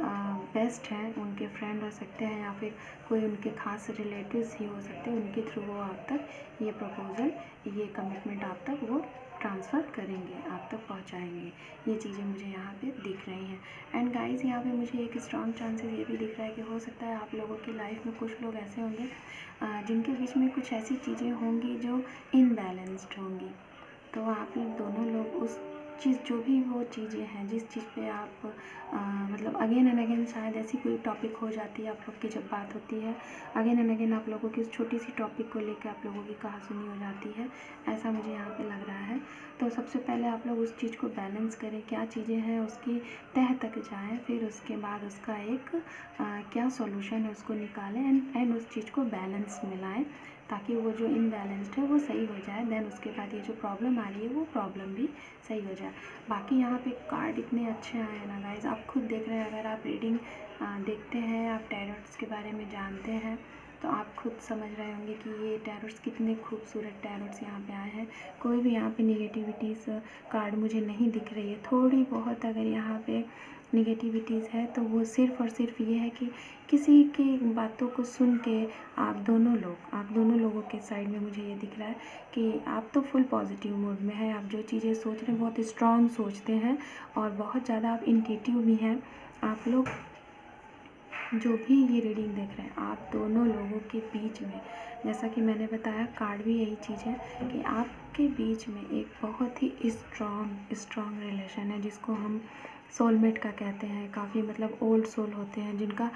बेस्ट हैं, उनके फ्रेंड हो सकते हैं या फिर कोई उनके खास रिलेटिव्स ही हो सकते हैं, उनके थ्रू वो आप तक ये प्रपोज़ल, ये कमिटमेंट आप तक वो ट्रांसफ़र करेंगे, आप तक पहुंचाएंगे। ये चीज़ें मुझे यहाँ पे दिख रही हैं। एंड गाइस, यहाँ पे मुझे एक स्ट्रॉन्ग चांसेस ये भी दिख रहा है कि हो सकता है आप लोगों की लाइफ में कुछ लोग ऐसे होंगे जिनके बीच में कुछ ऐसी चीज़ें होंगी जो इनबैलेंस्ड होंगी। तो आप दोनों लोग उस चीज़, जो भी वो चीज़ें हैं जिस चीज़ पे आप मतलब अगेन एंड अगेन शायद ऐसी कोई टॉपिक हो जाती है आप लोग की, जब बात होती है अगेन एंड अगेन आप लोगों की उस छोटी सी टॉपिक को लेकर आप लोगों की कहासुनी हो जाती है, ऐसा मुझे यहाँ पे लग रहा है। तो सबसे पहले आप लोग उस चीज़ को बैलेंस करें, क्या चीज़ें हैं उसकी तह तक जाएं, फिर उसके बाद उसका एक क्या सॉल्यूशन है उसको निकालें, एंड उस चीज़ को बैलेंस मिलाएं, ताकि वो जो इनबैलेंस्ड है वो सही हो जाए। देन उसके बाद ये जो प्रॉब्लम आ रही है वो प्रॉब्लम भी सही हो जाए। बाकी यहाँ पे कार्ड इतने अच्छे आए हैं ना गाइज, आप खुद देख रहे हैं, अगर आप रीडिंग देखते हैं, आप टैरोट्स के बारे में जानते हैं, तो आप खुद समझ रहे होंगे कि ये टैरोट्स कितने खूबसूरत टैरोट्स यहाँ पे आए हैं। कोई भी यहाँ पे निगेटिविटीज़ कार्ड मुझे नहीं दिख रही है। थोड़ी बहुत अगर यहाँ पे निगेटिविटीज़ है तो वो सिर्फ़ और सिर्फ ये है कि किसी की बातों को सुन के आप दोनों लोगों के साइड में मुझे ये दिख रहा है कि आप तो फुल पॉजिटिव मूड में हैं। आप जो चीज़ें सोच रहे हैं बहुत स्ट्रॉन्ग सोचते हैं और बहुत ज़्यादा आप इंट्यूटिव भी हैं। आप लोग जो भी ये रीडिंग देख रहे हैं, आप दोनों लोगों के बीच में, जैसा कि मैंने बताया, कार्ड भी यही चीज़ है कि आपके बीच में एक बहुत ही स्ट्रॉन्ग रिलेशन है, जिसको हम सोलमेट का कहते हैं। काफ़ी मतलब ओल्ड सोल होते हैं जिनका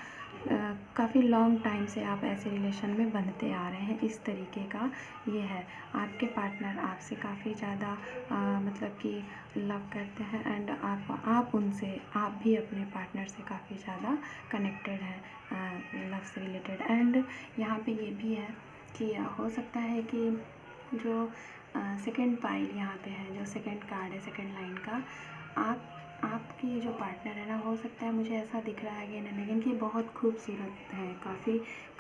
काफ़ी लॉन्ग टाइम से आप ऐसे रिलेशन में बनते आ रहे हैं। इस तरीके का ये है। आपके पार्टनर आपसे काफ़ी ज़्यादा मतलब कि लव करते हैं, एंड आप उनसे, आप भी अपने पार्टनर से काफ़ी ज़्यादा कनेक्टेड हैं लव से रिलेटेड। एंड यहाँ पे ये भी है कि हो सकता है कि जो सेकंड पाइल यहाँ पे है, जो सेकंड कार्ड है सेकंड लाइन का, आपकी जो पार्टनर है ना, हो सकता है, मुझे ऐसा दिख रहा है अगेन एंड अगेन कि बहुत खूबसूरत है,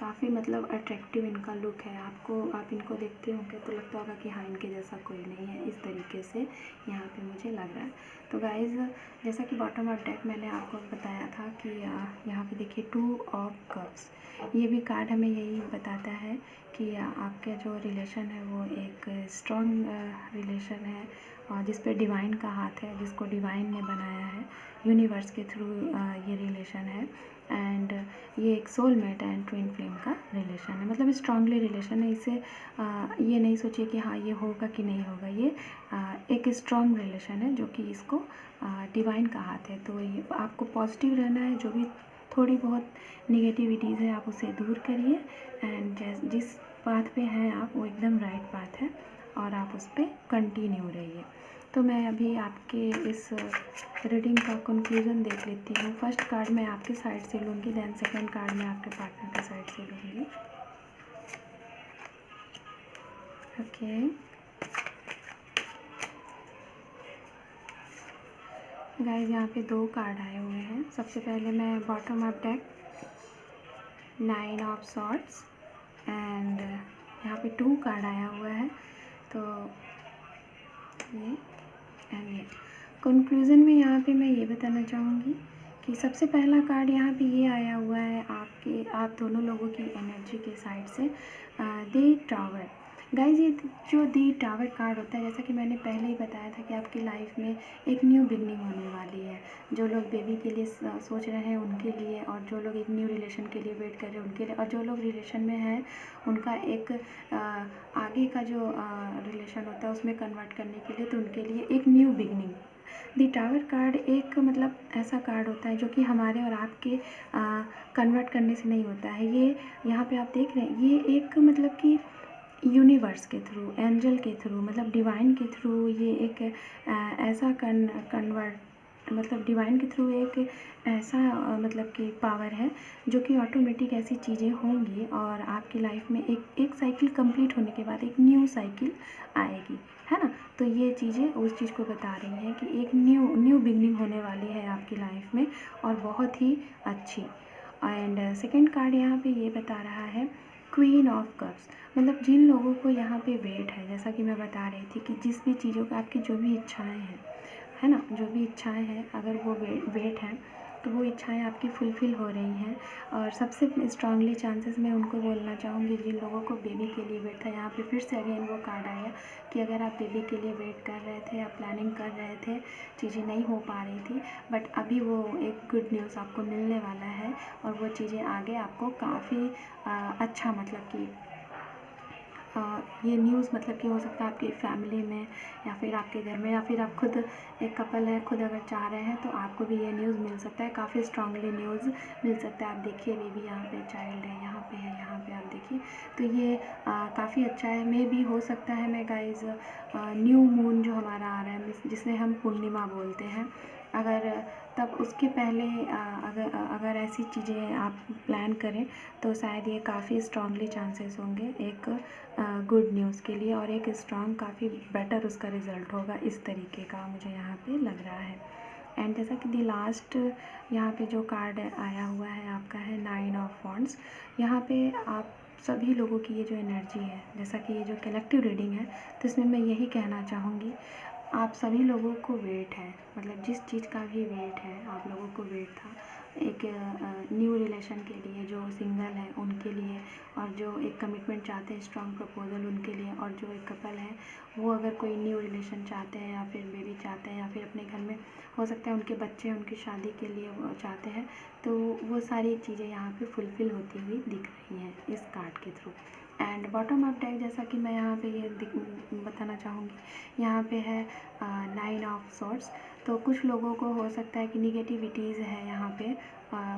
काफ़ी मतलब अट्रैक्टिव इनका लुक है। आप इनको देखते होंगे तो लगता होगा कि हाँ, इनके जैसा कोई नहीं है। इस तरीके से यहाँ पे मुझे लग रहा है। तो गाइज़, जैसा कि बॉटम ऑफ डेक मैंने आपको बताया था कि यहाँ पे देखिए 2 ऑफ कप्स, ये भी कार्ड हमें यही बताता है कि आपके जो रिलेशन है वो एक स्ट्रॉन्ग रिलेशन है, और जिस पे डिवाइन का हाथ है, जिसको डिवाइन ने बनाया है, यूनिवर्स के थ्रू ये रिलेशन है। एंड ये एक सोलमेट एंड ट्विन फ्लेम का रिलेशन है, मतलब स्ट्रांगली रिलेशन है। इसे ये नहीं सोचिए कि हाँ ये होगा कि नहीं होगा, ये एक स्ट्रॉन्ग रिलेशन है जो कि इसको डिवाइन का हाथ है। तो ये आपको पॉजिटिव रहना है, जो भी थोड़ी बहुत निगेटिविटीज़ है आप उसे दूर करिए, एंड जिस पाथ पे हैं आप वो एकदम राइट पाथ है, और आप उस पर कंटिन्यू रहिए। तो मैं अभी आपके इस रीडिंग का कंक्लूज़न देख लेती हूँ। फर्स्ट कार्ड मैं आपके साइड से लूँगी, देन सेकंड कार्ड मैं आपके पार्टनर के साइड से लूँगी। ओके गाइस, यहाँ पे 2 कार्ड आए हुए हैं। सबसे पहले मैं bottom of deck 9 of swords, and यहाँ पे 2 कार्ड आया हुआ है। तो ये एंड ये कंक्लूज़न में यहाँ पे मैं ये बताना चाहूँगी कि सबसे पहला कार्ड यहाँ पे ये आया हुआ है आप दोनों लोगों की एनर्जी के साइड से, दी टावर। गाइज, ये जो दी टावर कार्ड होता है, जैसा कि मैंने पहले ही बताया था कि आपकी लाइफ में एक न्यू बिगनिंग होने वाली है। जो लोग बेबी के लिए सोच रहे हैं उनके लिए, और जो लोग एक न्यू रिलेशन के लिए वेट कर रहे हैं उनके लिए, और जो लोग रिलेशन में हैं उनका एक आगे का जो रिलेशन होता है उसमें कन्वर्ट करने के लिए, तो उनके लिए एक न्यू बिगनिंग। दी टावर कार्ड एक मतलब ऐसा कार्ड होता है जो कि हमारे और आपके कन्वर्ट करने से नहीं होता है। ये यहाँ पे आप देख रहे हैं, ये एक मतलब कि यूनिवर्स के थ्रू, एंजल के थ्रू, मतलब डिवाइन के थ्रू ये एक ऐसा मतलब डिवाइन के थ्रू एक ऐसा मतलब कि पावर है जो कि ऑटोमेटिक ऐसी चीज़ें होंगी और आपकी लाइफ में एक साइकिल कंप्लीट होने के बाद एक न्यू साइकिल आएगी, है ना। तो ये चीज़ें उस चीज़ को बता रही हैं कि एक न्यू बिगनिंग होने वाली है आपकी लाइफ में और बहुत ही अच्छी। एंड सेकंड कार्ड यहाँ पे ये बता रहा है क्वीन ऑफ कप्स, मतलब जिन लोगों को यहाँ पे वेट है, जैसा कि मैं बता रही थी कि जिस भी चीज़ों का आपकी जो भी इच्छाएं हैं, है ना, जो भी इच्छाएं हैं अगर वो वेट हैं तो वो इच्छाएं आपकी फुलफ़िल हो रही हैं। और सबसे स्ट्रांगली चांसेस मैं उनको बोलना चाहूँगी जिन लोगों को बेबी के लिए वेट था, यहाँ पे फिर से अगेन वो कार्ड आया कि अगर आप बेबी के लिए वेट कर रहे थे या प्लानिंग कर रहे थे, चीज़ें नहीं हो पा रही थी, बट अभी वो एक गुड न्यूज़ आपको मिलने वाला है और वो चीज़ें आगे आपको काफ़ी अच्छा मतलब कि ये न्यूज़ मतलब कि हो सकता है आपकी फैमिली में या फिर आपके घर में या फिर आप खुद एक कपल है, खुद अगर चाह रहे हैं तो आपको भी ये न्यूज़ मिल सकता है, काफ़ी स्ट्रांगली न्यूज़ मिल सकता है। आप देखिए बेबी यहाँ पे, चाइल्ड है यहाँ पे, है यहाँ पे, आप देखिए तो ये काफ़ी अच्छा है। मे भी हो सकता है मैं गाइज न्यू मून जो हमारा आ रहा है जिसे हम पूर्णिमा बोलते हैं, अगर तब उसके पहले अगर ऐसी चीज़ें आप प्लान करें तो शायद ये काफ़ी स्ट्रांगली चांसेस होंगे एक गुड न्यूज़ के लिए और एक स्ट्रांग काफ़ी बेटर उसका रिज़ल्ट होगा, इस तरीके का मुझे यहाँ पे लग रहा है। एंड जैसा कि दी लास्ट यहाँ पे जो कार्ड आया हुआ है आपका है 9 ऑफ वॉन्ड्स। यहाँ पे आप सभी लोगों की ये जो एनर्जी है, जैसा कि ये जो कलेक्टिव रीडिंग है, तो इसमें मैं यही कहना चाहूँगी आप सभी लोगों को वेट है, मतलब जिस चीज़ का भी वेट है आप लोगों को वेट था एक न्यू रिलेशन के लिए, जो सिंगल है उनके लिए, और जो एक कमिटमेंट चाहते हैं स्ट्रॉन्ग प्रपोजल उनके लिए, और जो एक कपल है वो अगर कोई न्यू रिलेशन चाहते हैं या फिर बेबी चाहते हैं या फिर अपने घर में हो सकता है उनके बच्चे उनकी शादी के लिए वो चाहते हैं, तो वो सारी चीज़ें यहाँ पे फुलफ़िल होती हुई दिख रही हैं इस कार्ड के through. And bottom up deck जैसा कि मैं यहाँ पे ये बताना चाहूँगी, यहाँ पे है 9 ऑफ सॉर्ड्स। तो कुछ लोगों को हो सकता है कि निगेटिविटीज़ है यहाँ पे,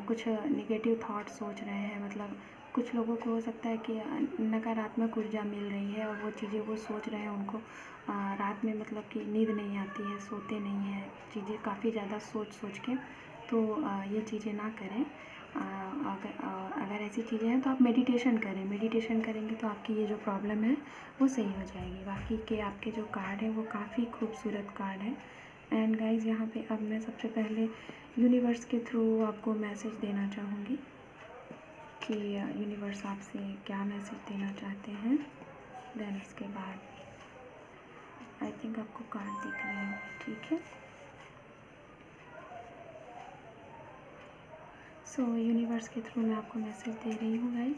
कुछ निगेटिव थॉट सोच रहे हैं, मतलब कुछ लोगों को हो सकता है कि नकारात्मक ऊर्जा मिल रही है और वो चीज़ें वो सोच रहे हैं, उनको रात में मतलब कि नींद नहीं आती है, सोते नहीं हैं, चीज़ें काफ़ी ज़्यादा सोच के, तो ये चीज़ें ना करें। अगर ऐसी चीज़ें हैं तो आप मेडिटेशन करें, मेडिटेशन करेंगे तो आपकी ये जो प्रॉब्लम है वो सही हो जाएगी। बाकी के आपके जो कार्ड है वो काफ़ी खूबसूरत कार्ड है। एंड गाइज यहाँ पे अब मैं सबसे पहले यूनिवर्स के थ्रू आपको मैसेज देना चाहूँगी कि यूनिवर्स आपसे क्या मैसेज देना चाहते हैं। देन उसके बाद आई थिंक आपको कार्ड दिख रहे हैं, ठीक है। सो यूनिवर्स के थ्रू मैं आपको मैसेज दे रही हूँ गाइज।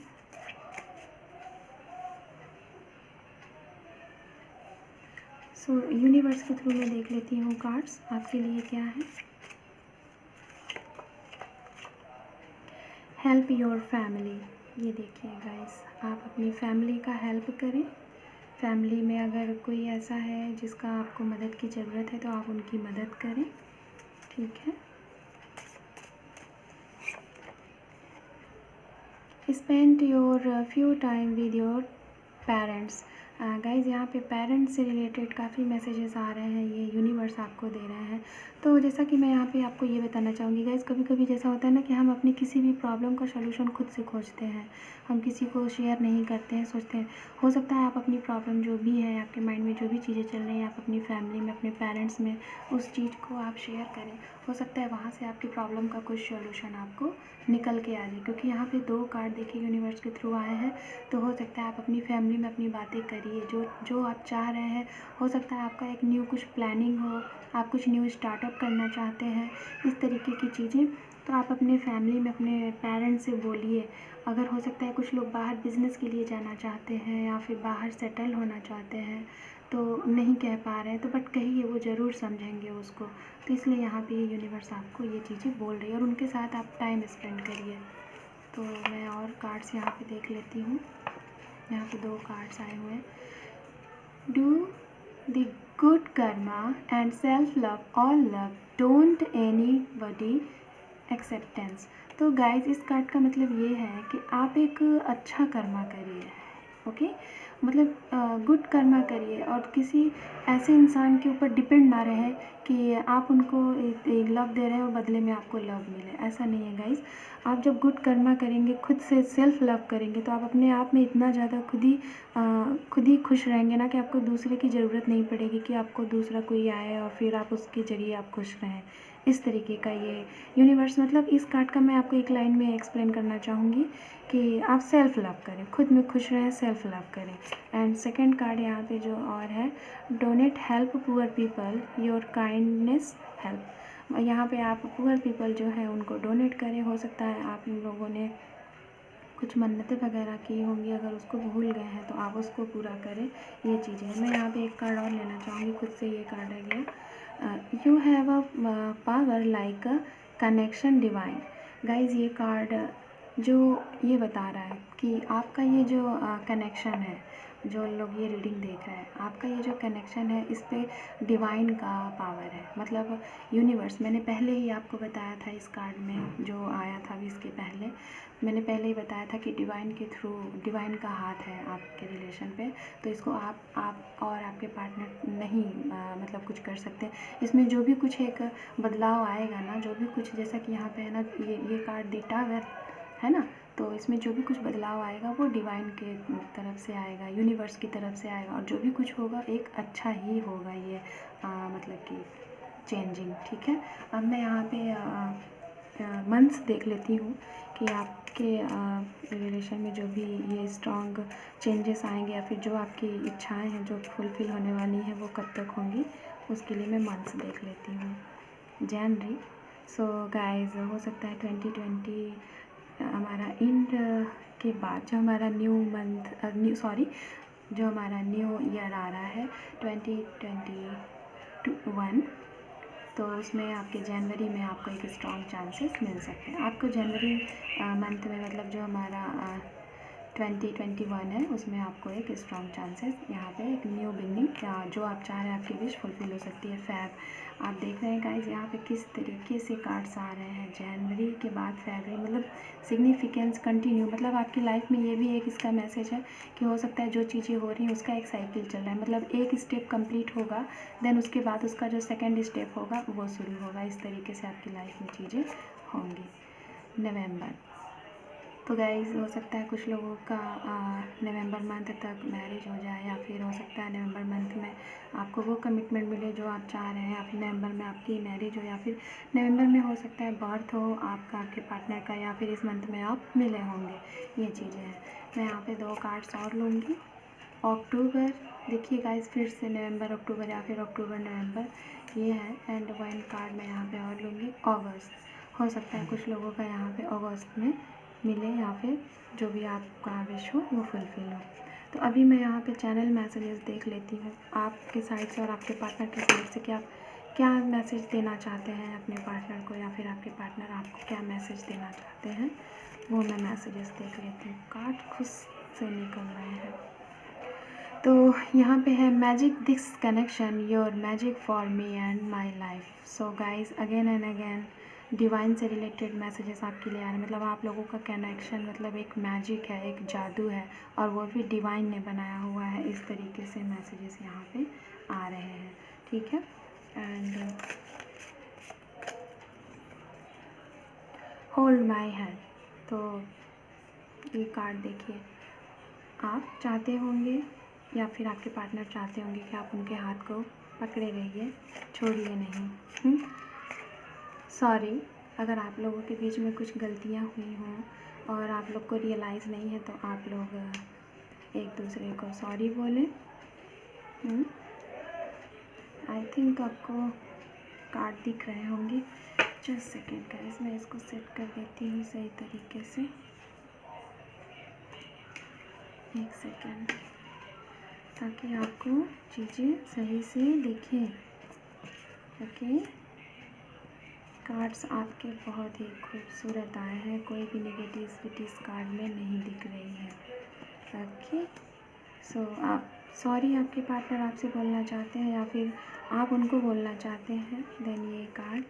सो यूनिवर्स के थ्रू मैं देख लेती हूँ कार्ड्स आपके लिए क्या है। हेल्प योर फैमिली, ये देखिए गाइस, आप अपनी फैमिली का हेल्प करें। फैमिली में अगर कोई ऐसा है जिसका आपको मदद की ज़रूरत है तो आप उनकी मदद करें, ठीक है। Spend your few time with your parents. Guys यहाँ पे पेरेंट्स से रिलेटेड काफ़ी मैसेजेस आ रहे हैं, ये यूनिवर्स आपको दे रहे हैं। तो जैसा कि मैं यहाँ पे आपको ये बताना चाहूँगी गाइज़, कभी कभी जैसा होता है ना कि हम अपनी किसी भी प्रॉब्लम का सलूशन खुद से खोजते हैं, हम किसी को शेयर नहीं करते हैं, सोचते हैं हो सकता है आप अपनी प्रॉब्लम जो भी है आपके माइंड में जो भी चीज़ें चल रही हैं आप अपनी फैमिली में अपने पेरेंट्स में उस चीज़ को आप शेयर करें, हो सकता है वहाँ से आपकी प्रॉब्लम का कुछ सॉल्यूशन आपको निकल के आ जाए। क्योंकि यहाँ पे 2 कार्ड देखिए यूनिवर्स के थ्रू आए हैं, तो हो सकता है आप अपनी फैमिली में अपनी बातें करिए जो आप चाह रहे हैं। हो सकता है आपका एक न्यू कुछ प्लानिंग हो, आप कुछ न्यू स्टार्टअप करना चाहते हैं, इस तरीके की चीज़ें, तो आप अपने फैमिली में अपने पेरेंट्स से बोलिए। अगर हो सकता है कुछ लोग बाहर बिज़नेस के लिए जाना चाहते हैं या फिर बाहर सेटल होना चाहते हैं तो नहीं कह पा रहे हैं, तो बट कहिए, वो ज़रूर समझेंगे उसको। तो इसलिए यहाँ पे ये यूनिवर्स आपको ये चीज़ें बोल रही है और उनके साथ आप टाइम स्पेंड करिए। तो मैं और कार्ड्स यहाँ पे देख लेती हूँ। यहाँ पे 2 कार्ड्स आए हुए हैं। Do the good Karma and self love all love don't any buddy acceptance. तो गाइज इस कार्ड का मतलब ये है कि आप एक अच्छा कर्मा करिए, ओके, मतलब गुड कर्मा करिए और किसी ऐसे इंसान के ऊपर डिपेंड ना रहे कि आप उनको लव दे रहे हैं और बदले में आपको लव मिले। ऐसा नहीं है गाइस। आप जब गुड कर्मा करेंगे, खुद से सेल्फ लव करेंगे, तो आप अपने आप में इतना ज़्यादा खुद ही खुश रहेंगे ना कि आपको दूसरे की ज़रूरत नहीं पड़ेगी कि आपको दूसरा कोई आए और फिर आप उसके ज़रिए आप खुश रहें। इस तरीके का ये यूनिवर्स, मतलब इस कार्ड का मैं आपको एक लाइन में एक्सप्लेन करना चाहूँगी कि आप सेल्फ लव करें, खुद में खुश रहें, सेल्फ लव करें। एंड सेकंड कार्ड यहाँ पे जो और है, donate help poor people, your kindness help. यहाँ पे आप पुअर पीपल जो है उनको डोनेट करें। हो सकता है आप इन लोगों ने कुछ मन्नतें वगैरह की होंगी, अगर उसको भूल गए हैं तो आप उसको पूरा करें। ये चीज़ें हैं। मैं यहाँ पे एक कार्ड और लेना चाहूँगी, खुद से ये कार्ड है गया, you have a power like a connection divine. Guys ये कार्ड जो ये बता रहा है कि आपका ये जो कनेक्शन है, जो लोग ये रीडिंग देख रहे हैं, आपका ये जो कनेक्शन है इस पे डिवाइन का पावर है। मतलब यूनिवर्स, मैंने पहले ही आपको बताया था इस कार्ड में जो आया था अभी इसके पहले, मैंने पहले ही बताया था कि डिवाइन के थ्रू, डिवाइन का हाथ है आपके रिलेशन पे। तो इसको आप और आपके पार्टनर नहीं मतलब कुछ कर सकते। इसमें जो भी कुछ एक बदलाव आएगा ना, जो भी कुछ, जैसा कि यहाँ पे है ना, ये कार्ड द टावर है ना, तो इसमें जो भी कुछ बदलाव आएगा वो डिवाइन के तरफ से आएगा, यूनिवर्स की तरफ से आएगा, और जो भी कुछ होगा एक अच्छा ही होगा। ये मतलब कि चेंजिंग, ठीक है। अब मैं यहाँ पे मंथ्स देख लेती हूँ कि आपके रिलेशन में जो भी ये स्ट्रॉन्ग चेंजेस आएंगे या फिर जो आपकी इच्छाएं हैं जो फुलफ़िल होने वाली हैं वो कब तक होंगी, उसके लिए मैं मंथ्स देख लेती हूँ। जनवरी, सो गाइस हो सकता है 2020 हमारा एंड के बाद जो हमारा न्यू ईयर आ रहा है 2021, तो उसमें आपके जनवरी में आपको एक स्ट्रॉन्ग चांसेस मिल सकते हैं। आपको जनवरी मंथ में, मतलब जो हमारा 2021 है, उसमें आपको एक स्ट्रॉन्ग चांसेस, यहाँ पे एक न्यू बिगनिंग, जो आप चाह रहे हैं आपकी विश फुलफिल हो सकती है। फैब, आप देख रहे हैं गाइज यहाँ पे किस तरीके से कार्ड्स आ रहे हैं। जनवरी के बाद फरवरी, मतलब सिग्निफिकेंस कंटिन्यू, मतलब आपकी लाइफ में ये भी एक इसका मैसेज है कि हो सकता है जो चीज़ें हो रही हैं उसका एक साइकिल चल रहा है। मतलब एक स्टेप कंप्लीट होगा, देन उसके बाद उसका जो सेकेंड स्टेप होगा वो शुरू होगा। इस तरीके से आपकी लाइफ में चीज़ें होंगी। नवंबर, तो गाइज हो सकता है कुछ लोगों का नवंबर मंथ तक मैरिज हो जाए, या फिर हो सकता है नवंबर मंथ में आपको वो कमिटमेंट मिले जो आप चाह रहे हैं, या फिर नवंबर में आपकी मैरिज हो, या फिर नवंबर में हो सकता है बर्थ हो आपका, आपके पार्टनर का, या फिर इस मंथ में आप मिले होंगे। ये चीज़ें हैं। मैं यहाँ पे 2 कार्ड्स और लूँगी। अक्टूबर, देखिए गाइज फिर से नवंबर अक्टूबर या फिर अक्टूबर नवंबर, ये है। एंड 1 कार्ड मैं यहाँ पे और लूँगी। अगस्त, हो सकता है कुछ लोगों का यहाँ पे अगस्त में मिले, या फिर जो भी आपका विश हो वो फुलफिल हो। तो अभी मैं यहाँ पे चैनल मैसेजेस देख लेती हूँ आपके साइड से और आपके पार्टनर के साइड से, कि आप क्या मैसेज देना चाहते हैं अपने पार्टनर को, या फिर आपके पार्टनर आपको क्या मैसेज देना चाहते हैं, वो मैं मैसेजेस देख लेती हूँ। कार्ड खुद से निकल रहे हैं। तो यहाँ पे है magic this connection, your magic for me and my life. So guys again and again divine से रिलेटेड मैसेजेस आपके लिए आ रहे हैं। मतलब आप लोगों का कनेक्शन मतलब एक मैजिक है, एक जादू है, और वो भी डिवाइन ने बनाया हुआ है। इस तरीके से मैसेजेस यहाँ पे आ रहे हैं, ठीक है। एंड होल्ड माई हैंड, तो ये कार्ड देखिए, आप चाहते होंगे या फिर आपके पार्टनर चाहते होंगे कि आप उनके हाथ को पकड़े रहिए, छोड़िए नहीं। सॉरी अगर आप लोगों के बीच में कुछ गलतियाँ हुई हों और आप लोग को रियलाइज़ नहीं है, तो आप लोग एक दूसरे को सॉरी बोलें। आई थिंक आपको कार्ड दिख रहे होंगे। जस्ट सेकेंड गाइस, मैं इसको सेट कर देती हूँ सही तरीके से। एक सेकेंड, ताकि आपको चीज़ें सही से दिखें। ओके, कार्ड्स आपके बहुत ही खूबसूरत आए हैं, कोई भी नेगेटिविटी इस कार्ड में नहीं दिख रही है। ओके, सो आप सॉरी आपके पार्टनर आपसे बोलना चाहते हैं, या फिर आप उनको बोलना चाहते हैं, देन ये कार्ड।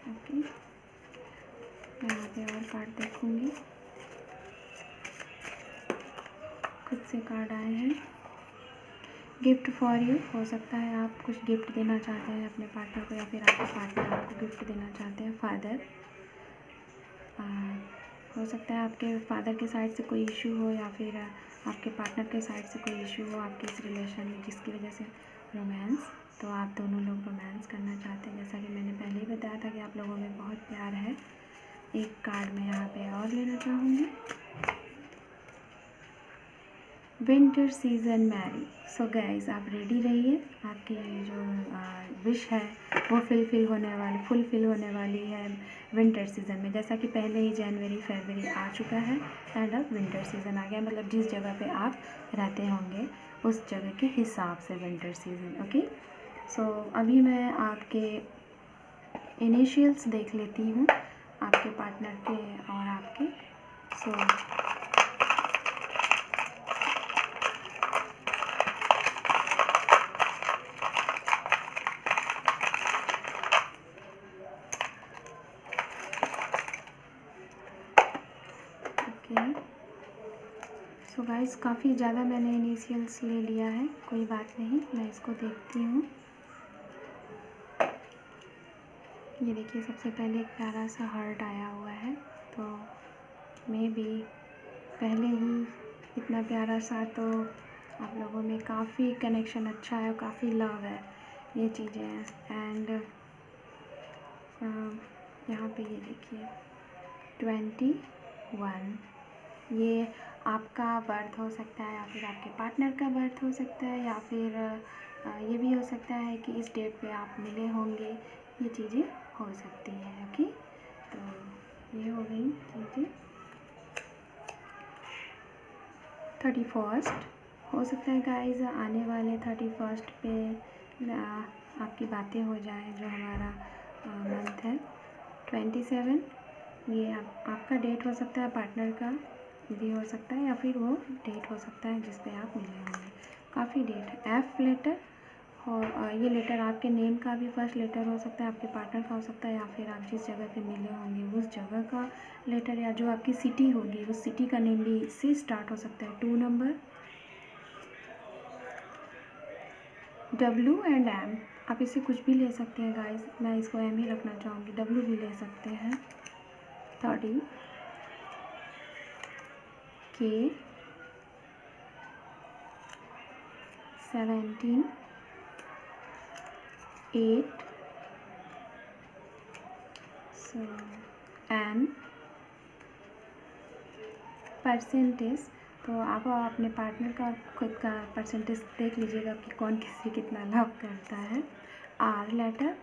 ओके, मैं यहाँ पे और कार्ड देखूँगी। खुद से कार्ड आए हैं। गिफ्ट फॉर यू, हो सकता है आप कुछ गिफ्ट देना चाहते हैं अपने पार्टनर को या फिर आपके पार्टनर आपको गिफ्ट देना चाहते हैं। फादर, हो सकता है आपके फादर के साइड से कोई इशू हो या फिर आपके पार्टनर के साइड से कोई इशू हो आपके इस रिलेशन में, जिसकी वजह से रोमांस, तो आप दोनों लोग रोमांस करना चाहते हैं। जैसा कि मैंने पहले ही बताया था कि आप लोगों में बहुत प्यार है। एक कार्ड मैं यहाँ पे और लेना चाहूँगी, विंटर सीजन मैरी। सो गाइस, आप रेडी रहिए, आपकी जो विश है वो फुलफिल होने वाली है विंटर सीज़न में। जैसा कि पहले ही जनवरी फरवरी आ चुका है एंड अब विंटर सीज़न आ गया, मतलब जिस जगह पे आप रहते होंगे उस जगह के हिसाब से विंटर सीज़न। ओके, सो अभी मैं आपके इनिशियल्स देख लेती हूँ, आपके पार्टनर के और आपके। सो सो गाइस, काफ़ी ज़्यादा मैंने इनिशियल्स ले लिया है, कोई बात नहीं, मैं इसको देखती हूँ। ये देखिए, सबसे पहले एक प्यारा सा हार्ट आया हुआ है, तो मे बी पहले ही इतना प्यारा सा, तो आप लोगों में काफ़ी कनेक्शन अच्छा है, काफ़ी लव है, ये चीज़ें हैं। एंड यहाँ पे ये देखिए 21, ये आपका बर्थ हो सकता है या फिर आपके पार्टनर का बर्थ हो सकता है, या फिर ये भी हो सकता है कि इस डेट पे आप मिले होंगे, ये चीज़ें हो सकती हैं। ओके, तो ये हो गई चीज़ें। 31 हो सकता है गाइस, आने वाले 31 पे आपकी बातें हो जाएं, जो हमारा मंथ है। 27, ये आपका डेट हो सकता है, पार्टनर का भी हो सकता है, या फिर वो डेट हो सकता है जिस पे आप मिले होंगे। काफ़ी डेट है। एफ लेटर, और ये लेटर आपके नेम का भी फर्स्ट लेटर हो सकता है, आपके पार्टनर का हो सकता है, या फिर आप जिस जगह पे मिले होंगे उस जगह का लेटर, या जो आपकी सिटी होगी उस सिटी का नेम भी इससे स्टार्ट हो सकता है। 2 नंबर, W एंड M, आप इसे कुछ भी ले सकते हैं गाइस, मैं इसको M ही रखना चाहूँगी, W भी ले सकते हैं। 30, K, 17, 8, सो N, परसेंटेज, तो आप अपने पार्टनर का खुद का परसेंटेज देख लीजिएगा कि कौन किससे कितना लव करता है। R लेटर,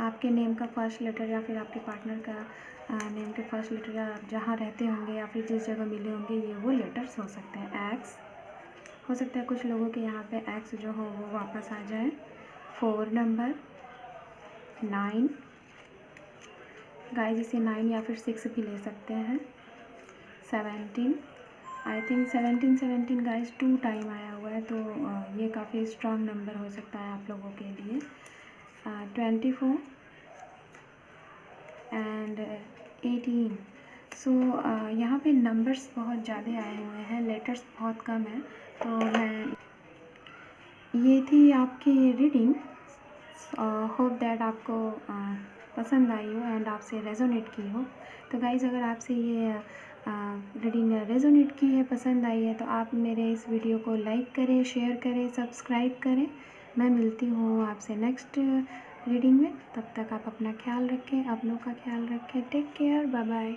आपके नेम का फर्स्ट लेटर या फिर आपके पार्टनर का नेम के फर्स्ट लेटर, या आप जहाँ रहते होंगे या फिर जिस जगह मिले होंगे ये वो लेटर्स हो सकते हैं। X, हो सकता है कुछ लोगों के यहाँ पे X जो हो वो वापस आ जाए। 4 नंबर, 9, गाइस इसे 9 या फिर 6 भी ले सकते हैं। 17, आई थिंक 17 गाइस 2 टाइम आया हुआ है, तो ये काफ़ी स्ट्रॉन्ग नंबर हो सकता है आप लोगों के लिए। 24 एंड 18, सो यहाँ पे नंबर्स बहुत ज़्यादा आए हुए हैं, लेटर्स बहुत कम है, तो मैं ये थी आपकी रीडिंग। होप दैट आपको पसंद आई हो एंड आपसे रेजोनेट की हो। तो गाइज़, अगर आपसे ये रीडिंग रेजोनेट की है, पसंद आई है, तो आप मेरे इस वीडियो को लाइक करें, शेयर करें, सब्सक्राइब करें। मैं मिलती हूँ आपसे नेक्स्ट रीडिंग में, तब तक आप अपना ख्याल रखें, अपनों का ख्याल रखें। Take care, bye bye.